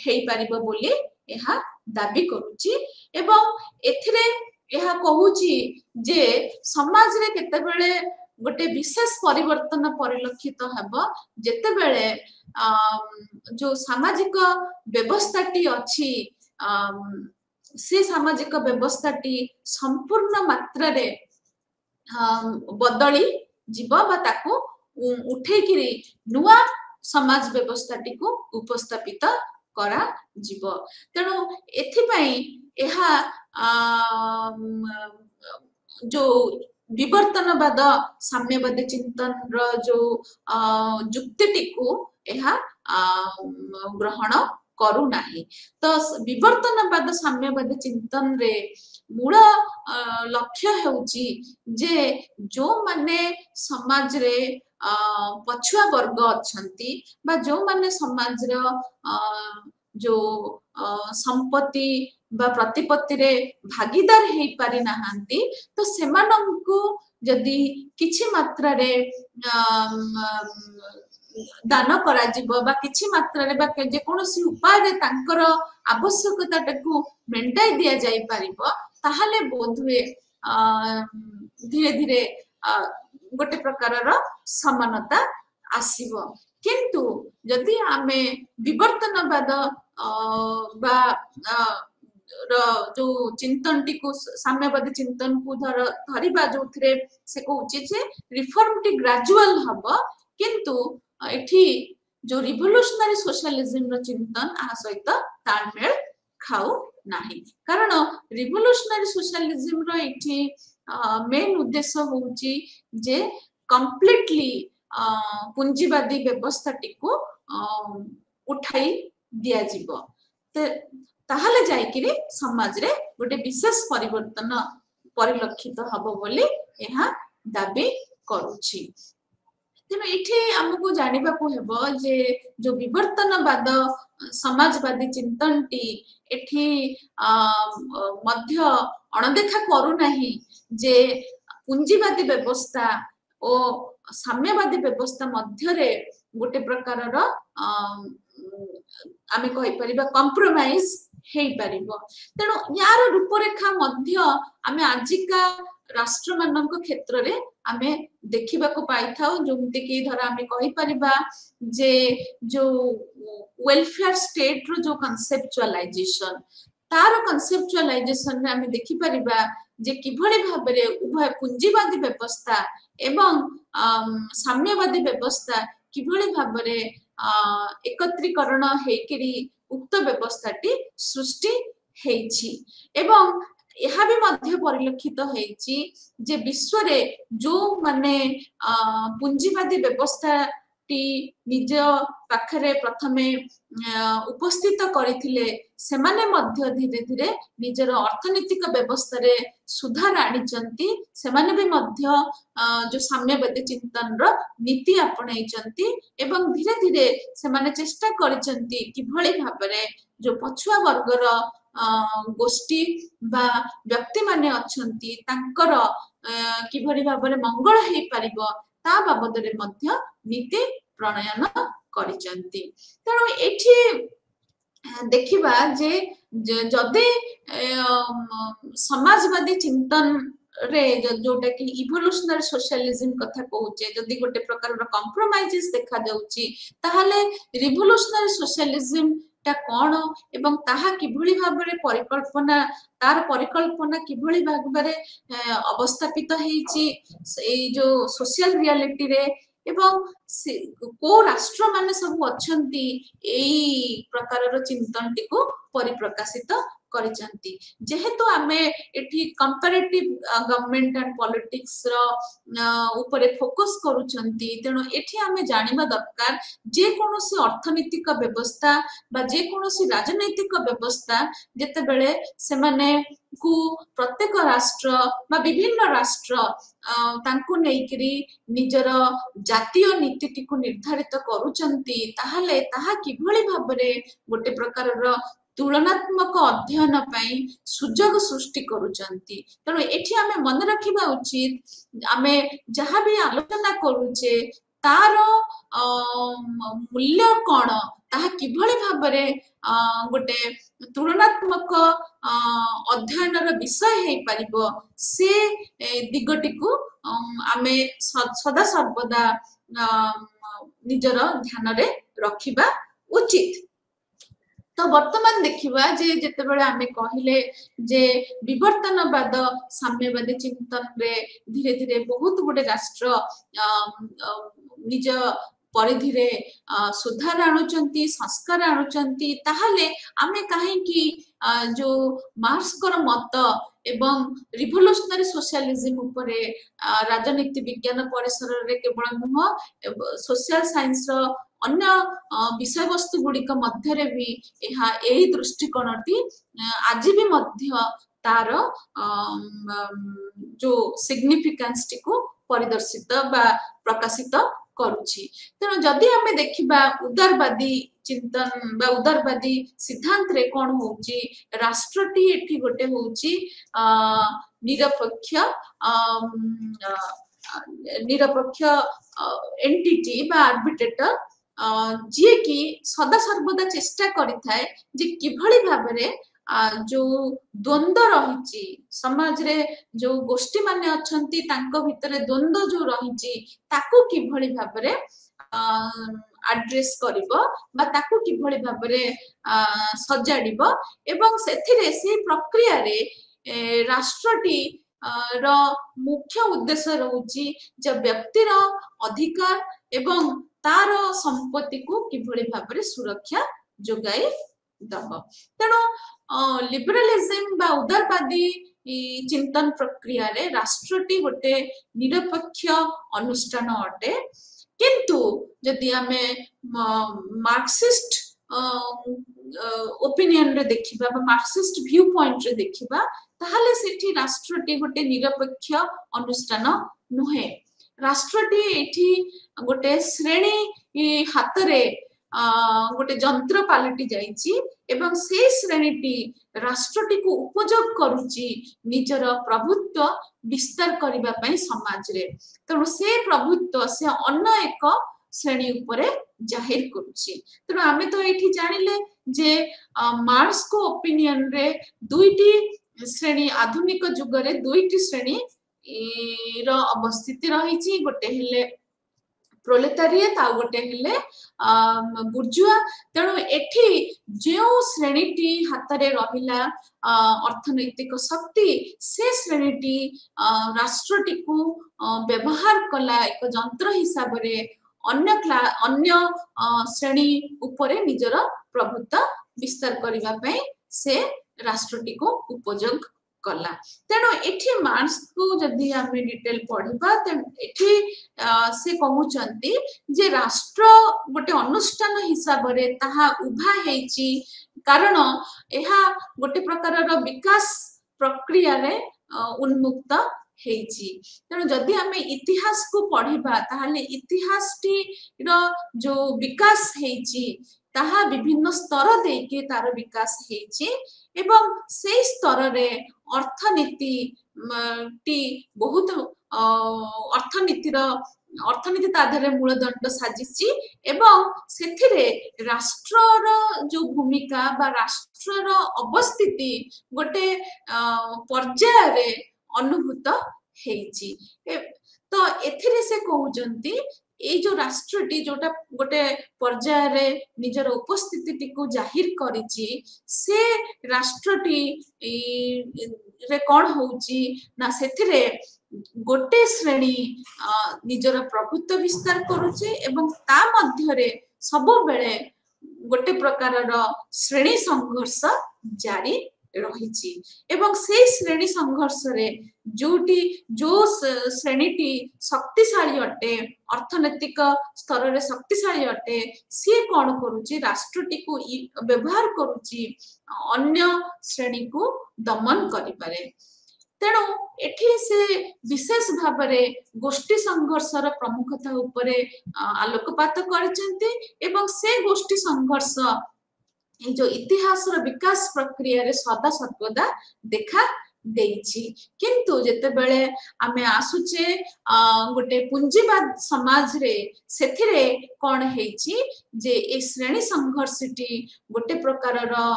हेई परिबो बोली एहा दाबी करूची एवं एथिरे एहा कहूची जे समाज रे केते बेले गोटे विशेष परिवर्तन परिलक्षित हेबो जेते बेले जो सामाजिक व्यवस्थाटी अछि से सामाजिक व्यवस्थाटी संपूर्ण मात्रा रे बदली जीव बा ताको उठे किरी नुआ समाज व्यवस्थाटी को उपस्थापित करा जीव तेणु एथिपाई एहा जो विवर्तनवाद साम्यवादी चिंतन रो जो जुक्तिटी को एहा ग्रहण करू नाही तो विवर्तनवाद साम्यवादी चिंतन रे मूल लक्ष्य हेउची जे जो माने समाज रे पछुआ वर्ग अछंती बा जो माने समाज रो जो संपत्ति बा प्रतिपत्ति रे भागीदार हे पारि नाहांती तो सेमानंकु जदी किछि मात्रा रे दान करा जिवो बा किछि मात्रा रे बा जे कोनोसी उपाय रे तांकर आवश्यकता टाकू मेंटाई दिया जाई परिबो ताहाले बोधवे धीरे धीरे गोटे प्रकारर समानता आसीबो किंतु जदि आमे विवर्तनवाद बा जो चिंतन टी को साम्यवादी चिंतन को धरिबा जोथरे से कहउची जे रिफॉर्म टी ग्रेजुअल हबो किंतु एठी जो रिवोल्यूशनरी सोशलिज्म रो चिंतन आ सहित तालमेल खाऊ नाही कारण रिवोल्यूशनरी सोशलिज्म रो एठी मेन उद्देश्य होउची जे कंप्लीटली पुंजीवादी व्यवस्था टी को उठाई दिया जीवो ताहले जाई कि समाज रे गोटे विशेष परिवर्तन परिलक्षित हबो बोली एहा दाबी करूची तेणु ये आमको जानवा को हेबो जे जो विवर्तनवाद समाजवादी चिंतन टी एठी मध्य अणदेखा करू नाही जे पुंजीवादी व्यवस्था ओ साम्यवादी व्यवस्था मध्य रे गोटे प्रकारर आमे कहि परिबा कॉम्प्रोमाइज हेई परिबो तेणु यार रूपरेखा मध्य आमे आजिका राष्ट्र मानक क्षेत्र रे आमे देखिबा को पाई थाउ जोंते कि धर आमे कहि परिबा जे जो वेलफेयर स्टेट रो जो कॉन्सेप्चुअलाइजेशन तार कॉन्सेप्चुअलाइजेशन रे आमे देखि परिबा जे किभଳି भाबरे उभय पुंजीवादी व्यवस्था एवं साम्यवादी व्यवस्था किभଳି भाबरे एकत्रीकरण हेकिरी उक्त व्यवस्थाटी सृष्टि हेछि एवं यह भी मध्य परिलक्षित हेछि जे विश्व रे जो माने पुंजीवादी व्यवस्था टी निज पाखरे प्रथमे उपस्थित करिथिले सेमाने मध्य धीरे धीरे निजर अर्थनैतिक व्यवस्था रे सुधार आनिचंती सेमाने भी मध्य जो साम्यवादी चिंतन रो नीति आपणाइचंती एवं धीरे धीरे सेमाने चेष्टा करिचंती कि भଳି भाबरे जो पछुआ वर्गर गोष्ठी बा व्यक्ति माने अछंती तांकर कि भଳି भाबरे मंगल हेई परिबो ता बाबद रे मध्य नीति प्रणयन करिसंती। तेणु एठी देखिबा जे जदि समाजवादी चिंतन रे जोटा कि इवोल्यूशनरी सोशलिज्म कथा कहूचे जदि गोटे प्रकार कंप्रोमाइजेस देखा जाउची ताहले रिवोल्यूशनरी सोशलिज्म टा कोन एवं ताहा किभଳି भाबरे परिकल्पना तार परिकल्पना किभଳି भाबरे अवस्थापित हेची ए जो सोशल रियलिटी रे एवं को राष्ट्र माने सब अछंती एई प्रकारर चिंतन टिको परिप्रकाशित करिसंती। जेहेतु आमे एठी कंपैरेटिव गवर्नमेंट एंड पॉलिटिक्स रो ऊपर फोकस करूछंती तेणु एठी आमे जानिबा दरकार जे कोनोसी अर्थनैतिक व्यवस्था बा जे कोनोसी राजनैतिक व्यवस्था जेते बेले से माने को प्रत्येक राष्ट्र बा विभिन्न राष्ट्र तांको नेइकरी निजर जातीय नीति को निर्धारित करूछंती ताहले ताहा किभଳି भाबरे गोटे प्रकारर तुलनात्मक अध्ययन पाई सुजोग सृष्टि करूछंती। तेणु एठी आमे मन रखिबा उचित आमे जहाँ भी आलोचना करूचे तार मूल्य कौन ताहा किभଳି भाबरे गोटे तुलनात्मक अध्ययन विषय हे परिबो से दिगटी को आमे सदा सर्वदा निजर ध्यान रे रखिबा उचित। तो वर्तमान देखिबा जे जेते बेले आमे कहिले जे विवर्तनवाद साम्यवादी चिंतन रे धीरे धीरे बहुत गुडे राष्ट्र निज परिधि रे सुधार आणुचंती संस्कार आणुचंती ताहले आमे काहे कि जो मार्क्स कर मत एवं रिवोल्यूशनरी सोशलिज्म उपरे राजनीति विज्ञान परिसर रे केवल नुह सोशल साइंस रो अन्य विषय वस्तु गुड़िक मध्य भी यही दृष्टिकोणटी आज भी मध्य तार जो सिग्निफिकेंस टी को परिदर्शित बा प्रकाशित करुछि। तेणु जदि आमे देखिबा उदारवादी चिंतन बा उदारवादी सिद्धांत रे कोन होउची राष्ट्रटी एठी गोटे होउची निरपेक्ष निरपेक्ष एंटिटी बा आर्बिट्रेटर जी कि सदा सर्वदा चेष्टा करिथाए जे किभଳି भाबरे जो द्वंद्व रहिची समाज रे जो गोष्ठी माने अछंती तांको भितरे द्वंद्व जो रहिची ताकू किभଳି भाबरे एड्रेस करिवो बा ताकू किभଳି भाबरे सजाडिबो एवं सेथिरे से प्रक्रिया रे राष्ट्रटी रो मुख्य उद्देश्य रहउची जे व्यक्तिर अधिकार एवं तार संपत्ति को किभଳି भाबरे सुरक्षा जोगाई दब। तेणु लिबरलिज्म बा उदारवादी चिंतन प्रक्रिया रे राष्ट्रटी गोटे निरपेक्ष अनुष्ठान अटे किंतु यदि आमे मार्क्सिस्ट ओपिनियन रे देखिबा बा मार्क्सिस्ट व्यू पॉइंट रे देखिबा ताहले सेठी राष्ट्रटी गोटे निरपेक्ष अनुष्ठान नुहे। राष्ट्रटी एठी गोटे श्रेणी हाथ रे गोटे जंत्र पालटी जाइची एवं से श्रेणीटी राष्ट्रटी को उपयोग करूची निजर प्रभुत्व विस्तार करबा पई समाज रे। तेणु से प्रभुत्व से अन्य एक श्रेणी उपरे जाहिर करूची। तेणु आमे तो एठी जानिले जे मार्क्स को ओपिनियन रे दुईटी श्रेणी आधुनिक युग रे दुईटी श्रेणी रो अवस्थिति रहिची गोटे हेले प्रोलेटारिएट आ गोटे हेले बुर्जुआ। तेणु एठी जो श्रेणीटी हाथ रे रहिला अर्थनैतिक शक्ति से श्रेणीटी राष्ट्रटी को व्यवहार कला एक जंत्र हिसाब रे अन्य श्रेणी उपरे निजर प्रभुत्व विस्तार करबा पई से राष्ट्रटी को उपयोग कला। तेणु एठी मार्क्स को जदि आमे डिटेल पढिबा त एठी से कहउचंती जे राष्ट्र गोटे अनुष्ठान हिसाब रे ताहा उभा हेची कारण एहा गोटे प्रकारर विकास प्रक्रिया रे उन्मुक्त हेची। तेणु जदि आमे इतिहास को पढिबा ताहाले इतिहासटी रो जो विकास हेची ताहा विभिन्न स्तर देके तार विकास हेची एवं से स्तर रे अर्थनीति टी बहुत अर्थनीतिर ଅର୍ଥନୀତି ତା ଦେହରେ ମୂଳଦଣ୍ଡ ସାଜିଛି ଏବଂ ସେଥିରେ ରାଷ୍ଟ୍ରର ଯୋଉ ଭୂମିକା ବା ରାଷ୍ଟ୍ରର ଅବସ୍ଥିତି ଗୋଟେ ପର୍ଯ୍ୟାୟରେ ଅନୁଭୂତ ହେଇଛି। ତ ଏଥିରେ ସେ କହୁଛନ୍ତି ଏଇ ଯୋଉ ରାଷ୍ଟ୍ରଟି ଯୋଉଟା ଗୋଟେ ପର୍ଯ୍ୟାୟରେ ନିଜର ଉପସ୍ଥିତିଟିକୁ ଜାହିର କରିଛି ସେ ରାଷ୍ଟ୍ରଟି ରେ କଣ ହଉଛି ନା ସେଥିରେ ଗୋଟେ ଶ୍ରେଣୀ ନିଜର ପ୍ରଭୁତ୍ୱ ବିସ୍ତାର କରୁଛି ଏବଂ ତା ମଧ୍ୟରେ ସବୁବେଳେ ଗୋଟେ ପ୍ରକାରର ଶ୍ରେଣୀ ସଂଘର୍ଷ ଜାରି ରହିଛି ଏବଂ ସେଇ ଶ୍ରେଣୀ ସଂଘର୍ଷରେ ଯୋଉ ଶ୍ରେଣୀଟି ଶକ୍ତିଶାଳୀ ଅଟେ ଅର୍ଥନୈତିକ ସ୍ତରରେ ଶକ୍ତିଶାଳୀ ଅଟେ ସିଏ କଣ କରୁଛି ରାଷ୍ଟ୍ରଟିକୁ ବ୍ୟବହାର କରୁଛି ଅନ୍ୟ ଶ୍ରେଣୀକୁ ଦମନ କରିପାରେ। ତେଣୁ ଏଠି ସେ ବିଶେଷ ଭାବରେ ଗୋଷ୍ଠୀ ସଂଘର୍ଷର ପ୍ରମୁଖତା ଉପରେ ଆଲୋକପାତ କରିଛନ୍ତି ଏବଂ ସେ ଗୋଷ୍ଠୀ ସଂଘର୍ଷ এই যে ইতিহাসর বিকাশ প্রক্রিয়ারে সদা সর্বদা দেখা ଦେଇଛି କିନ୍ତୁ ଯେତେବେଳେ ଆମେ ଆସୁଛେ ଗୋଟେ ପୁଞ୍ଜିବାଦ ସମାଜରେ ସେଥିରେ କଣ ହେଇଛି ଯେ ଏ ଶ୍ରେଣୀ ସଂଘର୍ଷଟି ଗୋଟେ ପ୍ରକାରର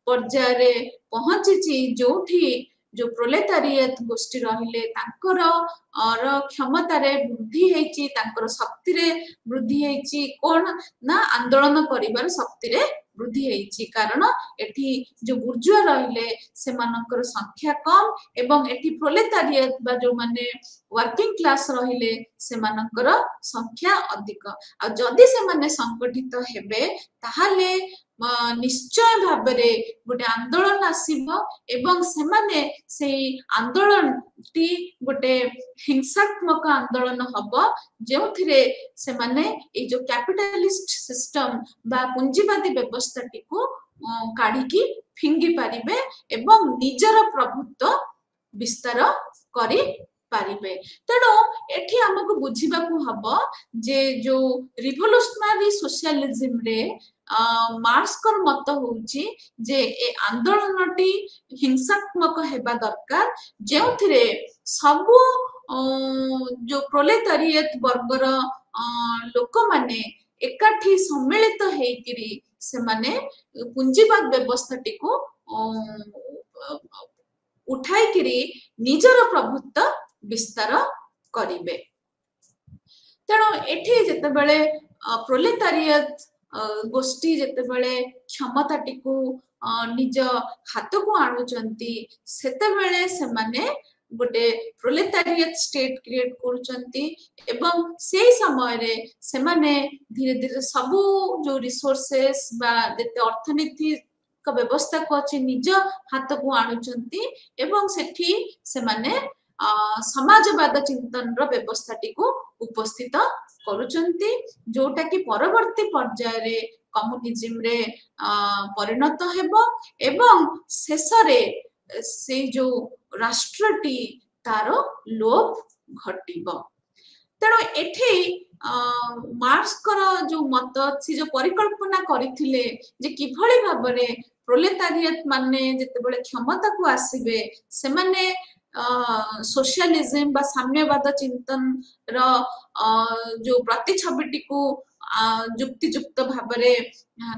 ପର୍ଯ୍ୟାୟରେ ପହଞ୍ଚିଛି ଯୋଉଠି ଯୋଉ ପ୍ରୋଲେତାରିଏତ ଗୋଷ୍ଠୀ ରହିଲେ ତାଙ୍କର କ୍ଷମତାରେ ବୃଦ୍ଧି ହେଇଛି ତାଙ୍କର ଶକ୍ତିରେ ବୃଦ୍ଧି ହେଇଛି କଣ ନା ଆନ୍ଦୋଳନ କରିବାର ଶକ୍ତିରେ ବୃଦ୍ଧି ହେଇଛି କାରଣ ଏଠି ଯୋଉ ବୁର୍ଜୁଆ ରହିଲେ ସେମାନଙ୍କର ସଂଖ୍ୟା କମ ଏବଂ ଏଠି ପ୍ରୋଲେତାରିଏତ ବା ଯୋଉମାନେ ୱାର୍କିଂ କ୍ଲାସ ରହିଲେ ସେମାନଙ୍କର ସଂଖ୍ୟା ଅଧିକ ଆଉ ଯଦି ସେମାନେ ସଂଗଠିତ ହେବେ ତାହେଲେ ନିଶ୍ଚୟ ଭାବରେ ଗୋଟେ ଆନ୍ଦୋଳନ ଆସିବ ଏବଂ ସେମାନେ ସେଇ ଆନ୍ଦୋଳନଟି ଗୋଟେ ହିଂସାତ୍ମକ ଆନ୍ଦୋଳନ ହବ ଯେଉଁଥିରେ ସେମାନେ ଏଇ ଯୋଉ କ୍ୟାପିଟାଲିଷ୍ଟ ସିଷ୍ଟମ ବା ପୁଞ୍ଜିବାଦୀ ବ୍ୟବସ୍ଥାଟିକୁ କାଢିକି ଫିଙ୍ଗି ପାରିବେ ଏବଂ ନିଜର ପ୍ରଭୁତ୍ୱ ବିସ୍ତାର କରି ପାରିବେ। ତେଣୁ ଏଠି ଆମକୁ ବୁଝିବାକୁ ହବ ଯେ ଯୋଉ ରିଭଲ୍ୟୁସନାରୀ ସୋସିଆଲିଜିମରେ ମାର୍କ୍ସଙ୍କର ମତ ହଉଛି ଯେ ଏ ଆନ୍ଦୋଳନଟି ହିଂସାତ୍ମକ ହେବା ଦରକାର ଯେଉଁଥିରେ ସବୁ ଯୋଉ ପ୍ରୋଲେତାରିଏତ ବର୍ଗର ଲୋକମାନେ ଏକାଠି ସମ୍ମିଳିତ ହେଇକିରି ସେମାନେ ପୁଞ୍ଜିବାଦ ବ୍ୟବସ୍ଥାଟିକୁ ଉଠାଇକିରି ନିଜର ପ୍ରଭୁତ୍ୱ ବିସ୍ତାର କରିବେ। ତେଣୁ ଏଠି ଯେତେବେଳେ ପ୍ରୋଲେତାରିଏତ ଗୋଷ୍ଠୀ ଯେତେବେଳେ କ୍ଷମତାଟିକୁ ନିଜ ହାତକୁ ଆଣୁଛନ୍ତି ସେତେବେଳେ ସେମାନେ ଗୋଟେ ପ୍ରୋଲେତାରିଏତ ଷ୍ଟେଟ କ୍ରିଏଟ କରୁଛନ୍ତି ଏବଂ ସେଇ ସମୟରେ ସେମାନେ ଧୀରେ ଧୀରେ ସବୁ ଯୋଉ ରିସୋର୍ସେସ ବା ଯେତେ ଅର୍ଥନୈତିକ ବ୍ୟବସ୍ଥାକୁ ଅଛି ନିଜ ହାତକୁ ଆଣୁଛନ୍ତି ଏବଂ ସେଠି ସେମାନେ ସମାଜବାଦ ଚିନ୍ତନର ବ୍ୟବସ୍ଥାଟିକୁ ଉପସ୍ଥିତ କରୁଛନ୍ତି ଯୋଉଟା କି ପରବର୍ତ୍ତୀ ପର୍ଯ୍ୟାୟରେ କମ୍ୟୁନିଜିମରେ ପରିଣତ ହେବ ଏବଂ ଶେଷରେ ସେଇ ଯୋଉ ରାଷ୍ଟ୍ରଟି ତାର ଲୋପ ଘଟିବ। ତେଣୁ ଏଠି ମାର୍କ୍ସଙ୍କର ଯୋଉ ମତ ଅଛି ଯୋଉ ପରିକଳ୍ପନା କରିଥିଲେ ଯେ କିଭଳି ଭାବରେ ପ୍ରୋଲେତାରିଏତ ମାନେ ଯେତେବେଳେ କ୍ଷମତାକୁ ଆସିବେ ସେମାନେ ସୋସିଆଲିଜିମ ବା ସାମ୍ୟବାଦ ଚିନ୍ତନର ଯୋଉ ପ୍ରତିଛବିଟିକୁ ଯୁକ୍ତିଯୁକ୍ତ ଭାବରେ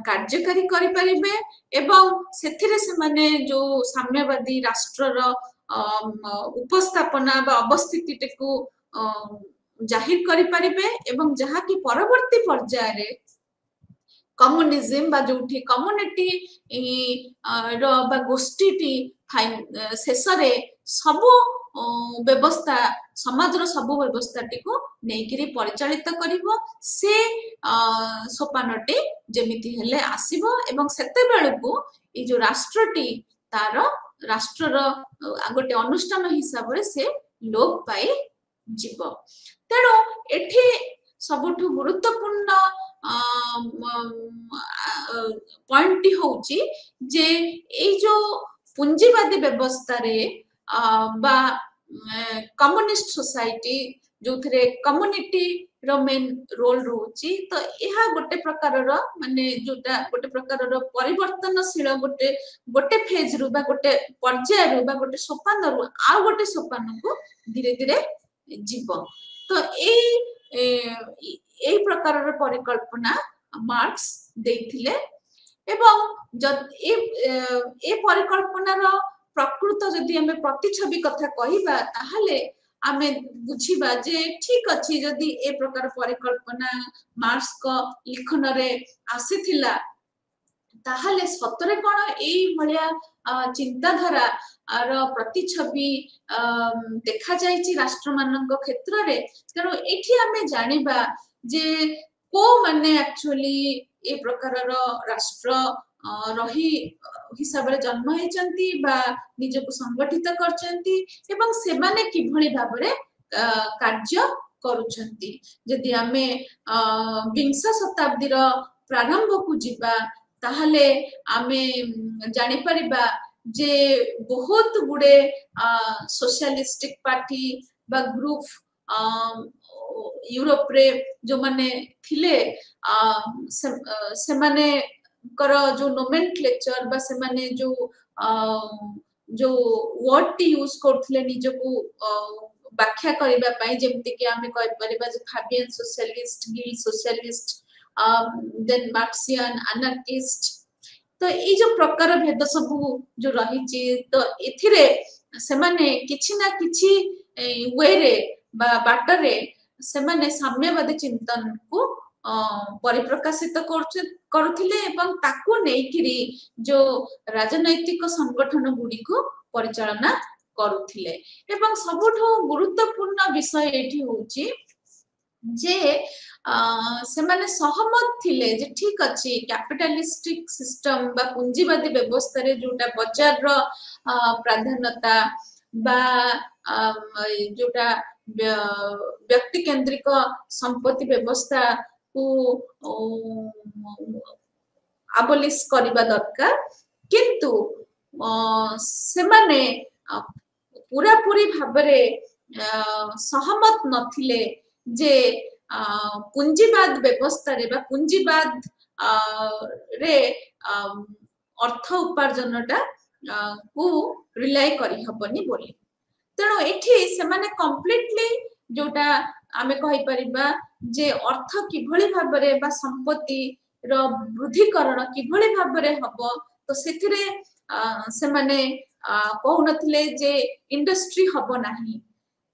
କାର୍ଯ୍ୟକାରୀ କରିପାରିବେ ଏବଂ ସେଥିରେ ସେମାନେ ଯୋଉ ସାମ୍ୟବାଦୀ ରାଷ୍ଟ୍ରର ଉପସ୍ଥାପନା ବା ଅବସ୍ଥିତିଟିକୁ ଜାହିର କରିପାରିବେ ଏବଂ ଯାହାକି ପରବର୍ତ୍ତୀ ପର୍ଯ୍ୟାୟରେ କମ୍ୟୁନିଜିମ ବା ଯୋଉଠି କମ୍ୟୁନିଟି ବା ଗୋଷ୍ଠୀଟି ଶେଷରେ ସବୁ ବ୍ୟବସ୍ଥା ସମାଜର ସବୁ ବ୍ୟବସ୍ଥାଟିକୁ ନେଇକିରି ପରିଚାଳିତ କରିବ ସେ ସୋପାନଟି ଯେମିତି ହେଲେ ଆସିବ ଏବଂ ସେତେବେଳକୁ ଏଇ ଯୋଉ ରାଷ୍ଟ୍ରଟି ତାର ରାଷ୍ଟ୍ରର ଗୋଟେ ଅନୁଷ୍ଠାନ ହିସାବରେ ସେ ଲୋପ ପାଇ ଯିବ। ତେଣୁ ଏଠି ସବୁଠୁ ଗୁରୁତ୍ୱପୂର୍ଣ୍ଣ ପଏଣ୍ଟଟି ହଉଛି ଯେ ଏଇ ଯୋଉ ପୁଞ୍ଜିବାଦୀ ବ୍ୟବସ୍ଥାରେ ବା କମ୍ୟୁନିଷ୍ଟ ସୋସାଇଟି ଯୋଉଥିରେ କମ୍ୟୁନିଟି ର ମେନ୍ ରୋଲ ରହୁଛି ତ ଏହା ଗୋଟେ ପ୍ରକାରର ମାନେ ଯୋଉଟା ଗୋଟେ ପ୍ରକାରର ପରିବର୍ତ୍ତନଶୀଳ ଗୋଟେ ଫେଜ ରୁ ବା ଗୋଟେ ପର୍ଯ୍ୟାୟରୁ ବା ଗୋଟେ ସୋପାନରୁ ଆଉ ଗୋଟେ ସୋପାନକୁ ଧୀରେ ଧୀରେ ଯିବ। ତ ଏଇ এই প্রকারର ପରିକଳ୍ପନା ମାର୍କ୍ସ ଦେଇଥିଲେ ଏବଂ ଏ ପରିକଳ୍ପନାର ପ୍ରକୃତ ଯଦି ଆମେ ପ୍ରତିଛବି କଥା କହିବା ତାହେଲେ ଆମେ ବୁଝିବା ଯେ ଠିକ ଅଛି ଯଦି ଏ ପ୍ରକାର ପରିକଳ୍ପନା ମାର୍କ୍ସଙ୍କ ଲିଖନରେ ଆସିଥିଲା ତାହେଲେ ସତରେ କଣ ଏଇ ଭଳିଆ ଚିନ୍ତାଧାରା ର ପ୍ରତିଛବି ଦେଖା ଯାଇଛି ରାଷ୍ଟ୍ର ମାନଙ୍କ କ୍ଷେତ୍ରରେ ତେଣୁ ଏଠି ଆମେ ଜାଣିବା ଯେ को माने एक्चुअली ए प्रकारर राष्ट्र रही हिसाब रे जन्म हेचंती बा निजको संगठित करचंती एवं सेमाने किभଳି भाबरे कार्य करूचंती जदि आमे विंश शताब्दी रो प्रारंभ को जिबा ताहले आमे जानि परिबा जे बहुत गुडे सोशलिस्टिक पार्टी बा ग्रुप यूरोप रे जो माने थिले से माने कर जो नोमेनक्लेचर बा से माने जो वर्ड टी यूज करथिले निजको व्याख्या करिबा पई जेमति कि आमे कहि परिबा जे Fabian socialist guild socialist then Marxian anarchist तो ई जो प्रकार भेद सब जो रही ची तो एथिरे से माने किछि ना किछि वे रे बा बाटरे से माने साम्यवादी चिंतन को परिप्रकाशित करुथिले एवं ताकू नेकिरी जो राजनैतिक संगठन गुडी को परिचालना करुथिले एवं सबुठो गुरुत्वपूर्ण विषय एठी होची जे से माने सहमत थिले जे ठीक अछि कैपिटलिस्टिक सिस्टम बा पूंजीवादी व्यवस्था रे जोटा बाजार रो प्राधान्यता बा जोटा व्यक्ति केंद्रिक संपत्ति व्यवस्था को अबलिश करबा दरकार किंतु से माने पूरा पूरी भाबरे सहमत नथिले जे पूंजीवाद व्यवस्था रे बा पूंजीवाद रे अर्थ उपार्जनटा को रिलाय करि हबनी बोली तेणु एठी से माने कंप्लीटली जोटा आमे कहि परिबा जे अर्थ किभଳି भाबरे बा संपत्ति रो वृद्धिकरण किभଳି भाबरे हबो तो सेथिरे से माने कहउनथिले जे इंडस्ट्री हबो नाही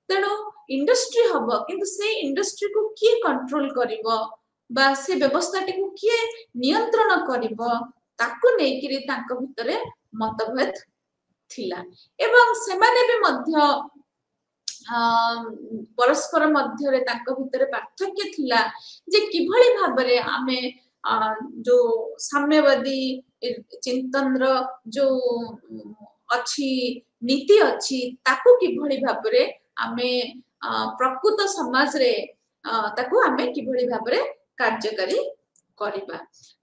तेणु इंडस्ट्री हबो किंतु से इंडस्ट्री को की कंट्रोल करिवो बा से व्यवस्थाटी को की नियंत्रण करिवो ताकू नेकिरी तांक भितरे मतभेद थिला एवं सेमाने भी मध्य परस्पर मध्य रे तांक भितरे पार्थक्य थिला जे किभଳି भाबरे आमे जो साम्यवादी चिंतन रो जो अछि नीति अछि ताकू किभଳି भाबरे आमे प्रकृत समाज रे ताकू आमे किभଳି भाबरे कार्यकारी करिबा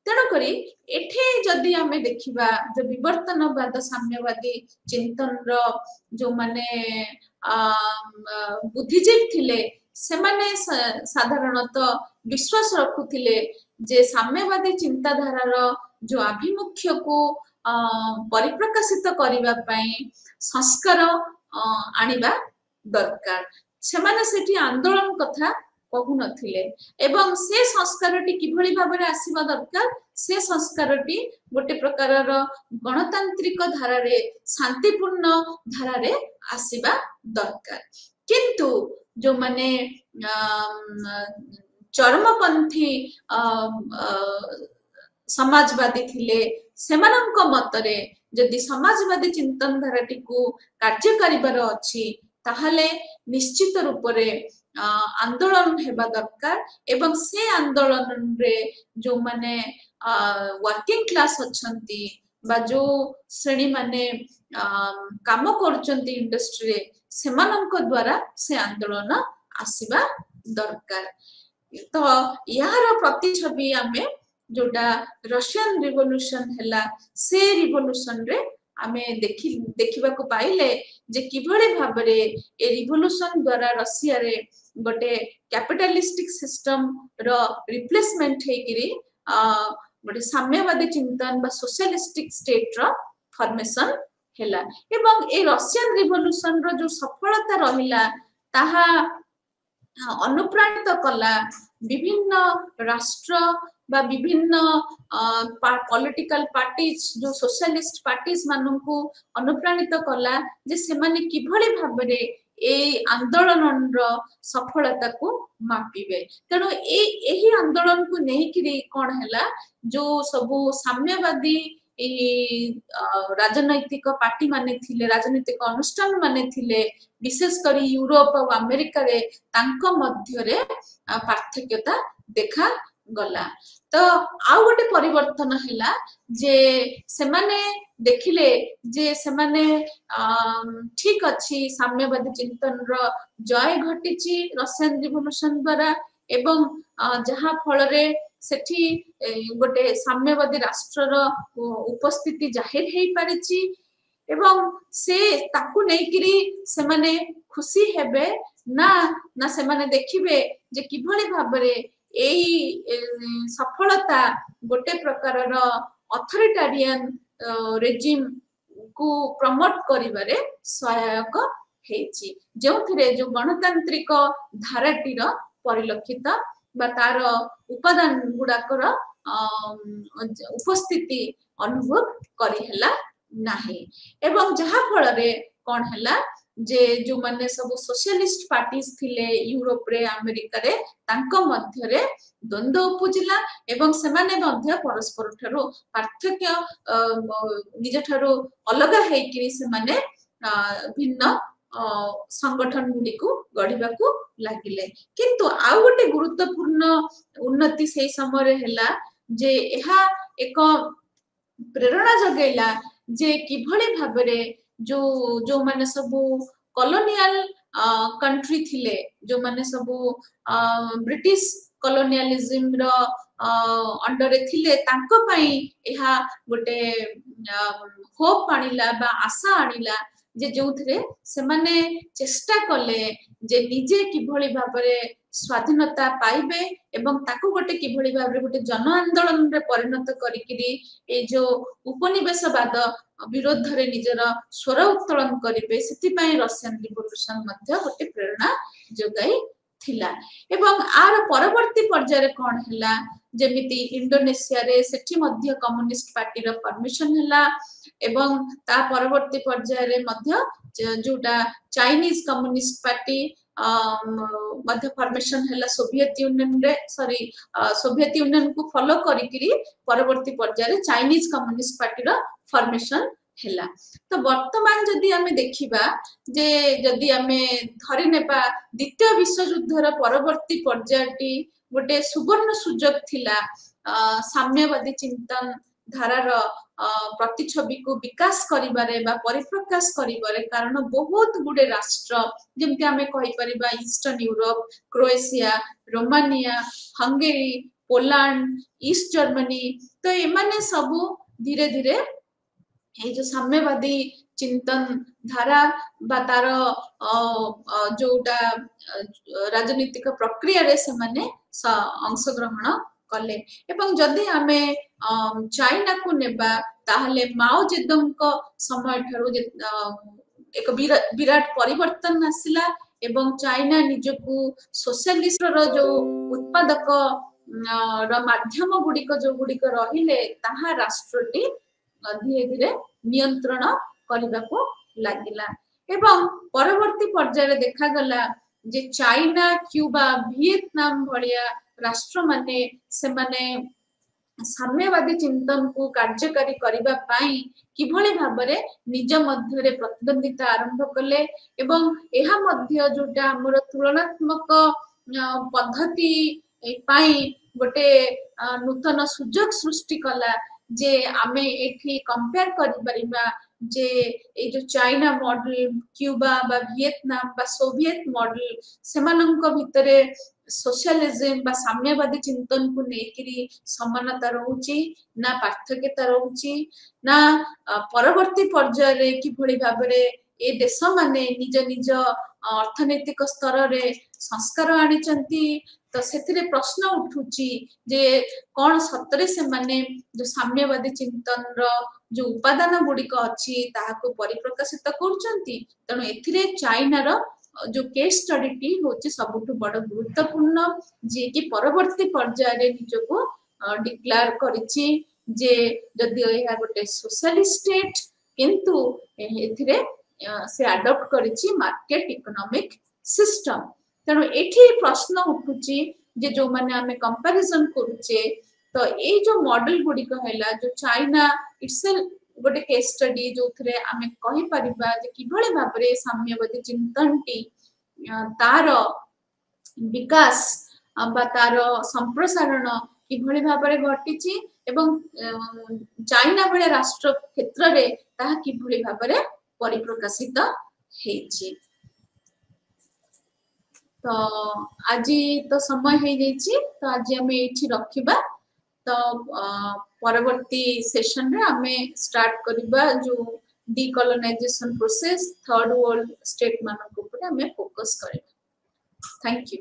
तेणु करी एठे जदि आमे देखिबा जो विवर्तनवाद साम्यवादी चिंतन रो जो माने बुद्धिजीवी थिले से माने साधारणतः विश्वास रखुथिले जे साम्यवादी चिंताधारा रो जो अभिमुख्य को परिप्रकाशित करिबा पई संस्कार आनिबा दरकार से माने सेठी आंदोलन कथा कहु नथिले एवं से संस्कारटी किभଳି भाबरे आसीबा दरकार से संस्कारटी गोटे प्रकारर गणतांत्रिक धारा रे शांतिपूर्ण धारा रे आसीबा दरकार किंतु जो माने चरमपंथी समाजवादी थिले सेमानंक मतरे जदि समाजवादी चिंतन धाराटी को कार्यकारी बार अछि ताहले निश्चित रूप रे आंदोलन हेबा दरकार एवं से आंदोलन रे जो माने वर्किंग क्लास अछंती बा जो श्रेणी माने काम करचंती इंडस्ट्री रे सेमानंक द्वारा से आंदोलन आसीबा दरकार तो यार प्रतिछवि आमे जोटा रशियन रिवोल्यूशन हैला से रिवोल्यूशन रे आमे देखिबा को पाइले जे किभଳି भाबरे ए रिवोल्यूशन द्वारा रशिया रे गोटे कैपिटलिस्टिक सिस्टम रो रिप्लेसमेंट हेकिरी गोटे साम्यवादी चिंतन बा सोशलिस्टिक स्टेट रो फॉर्मेशन हैला एवं ए रशियन रिवोल्यूशन रो जो सफलता रहिला ताहा अनुप्राणित कला विभिन्न राष्ट्र बा विभिन्न पॉलिटिकल पार्टीज जो सोशलिस्ट पार्टीज मानू अनुप्राणित कला जे से माने किभली भाबरे ए आंदोलन सफलता को मापिबे। तेणु एही आंदोलन को नहीं कौन है जो सबू साम्यवादी राजनैतिक पार्टी माने थिले, राजनैतिक अनुष्ठान माने थिले, विशेष करी यूरोप और अमेरिका रे तांको मध्य रे पार्थक्यता देखा गला। तो आउ गोटे परिवर्तन हैला जे से माने देखिले जे से माने ठीक अच्छी साम्यवादी चिंतन रो जय घटिची रशियन रिवोल्यूशन द्वारा एवं जहाँ फल रे सेठी गोटे साम्यवादी राष्ट्र उपस्थिति जाहिर हो पारिची एवं से ताकू नेकिरी से माने खुशी हेबे ना ना से माने देखिबे जे किभली भाबरे एई सफलता गोटे प्रकार अथॉरिटेरियन रेजिम को प्रमोट करिबारे सहायक हेची, जोथिरे जो गणतांत्रिक धाराटीर परिलक्षित बा तार उपादान गुड़ाकर उपस्थिति अनुभव करी हेला नाही। एवं जहा फल रे कौन हैला जे जो माने सब सोशलिस्ट पार्टीज थिले यूरोप रे अमेरिका रे तांको मध्य रे द्वंद्व उपजिला एवं से माने मध्य परस्पर ठारो पार्थक्य निज ठारो अलग हेकि से माने भिन्न संगठन गुडी को गढ़िबा को लागिले। किंतु आउ गोटे गुरुत्वपूर्ण उन्नति से समय रे हैला जे एहा एक प्रेरणा जगैला जे किभली भाबरे जो जो माने सबु कॉलोनियल कंट्री थिले, जो माने सबु ब्रिटिश कॉलोनियलिज्म रो अंडर थिले तांको पई एहा गोटे होप आनिला बा आशा आनिला जे जोथरे से माने चेष्टा कले जे निजे किभली भाबरे स्वाधीनता पाइबे एवं ताकू गोटे किभली भाबरे गोटे जन आंदोलन रे परिणत करिकिरी ए जो उपनिवेशवाद विरोध रे निजर स्वर उत्तोलन करिबे सेति पई रशियन रिवोल्यूशन मध्य गोटे प्रेरणा जोगाई थिला। एवं आर परवर्ती पर्याय कोन हैला जेमिति इंडोनेशिया रे सेठी मध्य कम्युनिस्ट पार्टी रो परमिशन हैला एवं ता परवर्ती पर्याय रे मध्य जोटा चाइनीज कम्युनिस्ट पार्टी मध्य फॉर्मेशन हैला सोवियत यूनियन रे सॉरी सोवियत यूनियन को फॉलो करिकिरी परवर्ती पर्याय रे चाइनीज कम्युनिस्ट पार्टी रो फॉर्मेशन हैला। तो वर्तमान जदि हमें देखिबा जे जदि हमें धरि नेबा द्वितीय विश्व युद्ध रो परवर्ती पर्यायटी गोटे सुवर्ण सुजोग थिला साम्यवादी चिंतन धारार प्रतिछवि को विकास करिबारे बा परिप्रकाश करिबारे, कारण बहुत गुडे राष्ट्र जेमति हमें कहि परिबा eastern Europe, Croatia, Romania, Hungary, Poland, East Germany, तो एमाने सबु धीरे धीरे ये जो साम्यवादी चिंतन धारा बा तार जोटा राजनीतिक प्रक्रिया रे से माने अंश ग्रहण कले। एवं जदि आमे चाइना को नेबा ताहले माओ जेदोंग को समय ठारो एक विराट परिवर्तन आसिला एवं चाइना निजको सोशलिस्ट रो जो उत्पादक रो माध्यम गुडी को जो गुडी को रहिले ताहा राष्ट्रटी धीरे धीरे नियंत्रण करने को लागिला। एवं परवर्ती पर्याय देखा गला जे चाइना, क्यूबा, वियतनाम भलिया राष्ट्र माने से माने साम्यवादी चिंतन को कार्यकारी करिबा पाई किभली भाबरे निज मध्य रे प्रतिद्वंदिता आरंभ कले एवं एहा मध्य जोटा हमर तुलनात्मक पद्धति पाई गोटे नूतन सुजोग सृष्टि कला जे आमे एठी कंपेयर करि परिबा जे ए जो चाइना मॉडल, क्यूबा बा वियतनाम बा सोवियत मॉडल सेमानंक भितरे सोशलिज्म बा साम्यवादी चिंतन को नेकिरी समानता रहउची ना पार्थक्यता रहउची ना परवर्ती पर्याय रे किभली भाबरे ए देश माने निज निज अर्थनैतिक स्तर रे संस्कार आनिचंती। तो सेथिरे प्रश्न उठुची जे कौन सतरे से माने जो साम्यवादी चिंतन रो जो उपादान गुडी को अछि ताहाको परिप्रकाशित करचंती। तनो एथिरे चाइना रो जो केस स्टडी टी होची सबुठु बड़ गुरुत्वपूर्ण जे कि परवर्ती पर्याय रे निजको डिक्लेयर करिछि जे जदि यह गोटे सोशलिस्ट स्टेट किंतु एथिरे से अडॉप्ट करिछि मार्केट इकोनॉमिक सिस्टम तेणु एठी प्रश्न उठुछि जे जो माने हमें कंपैरिजन करूचे तो ए जो मॉडल गुडी कहला जो चाइना इटसेल्फ गोटे केस स्टडी जो थरे हमें कहि परिबा जे किभळे भाबरे साम्यवादी चिंतनटी तार विकास बा तार संप्रसारण किभळे भाबरे घटिछि एवं चाइना भळे राष्ट्र क्षेत्र रे ता किभळे भाबरे परिप्रकाशित हेछि तो आज तो समय हो जाइए तो आज आम ये रखा तो परवर्ती सेशन रे हमें स्टार्ट करबा जो decolonisation process third world state मानक ऊपर हमें फोकस करबा थैंक यू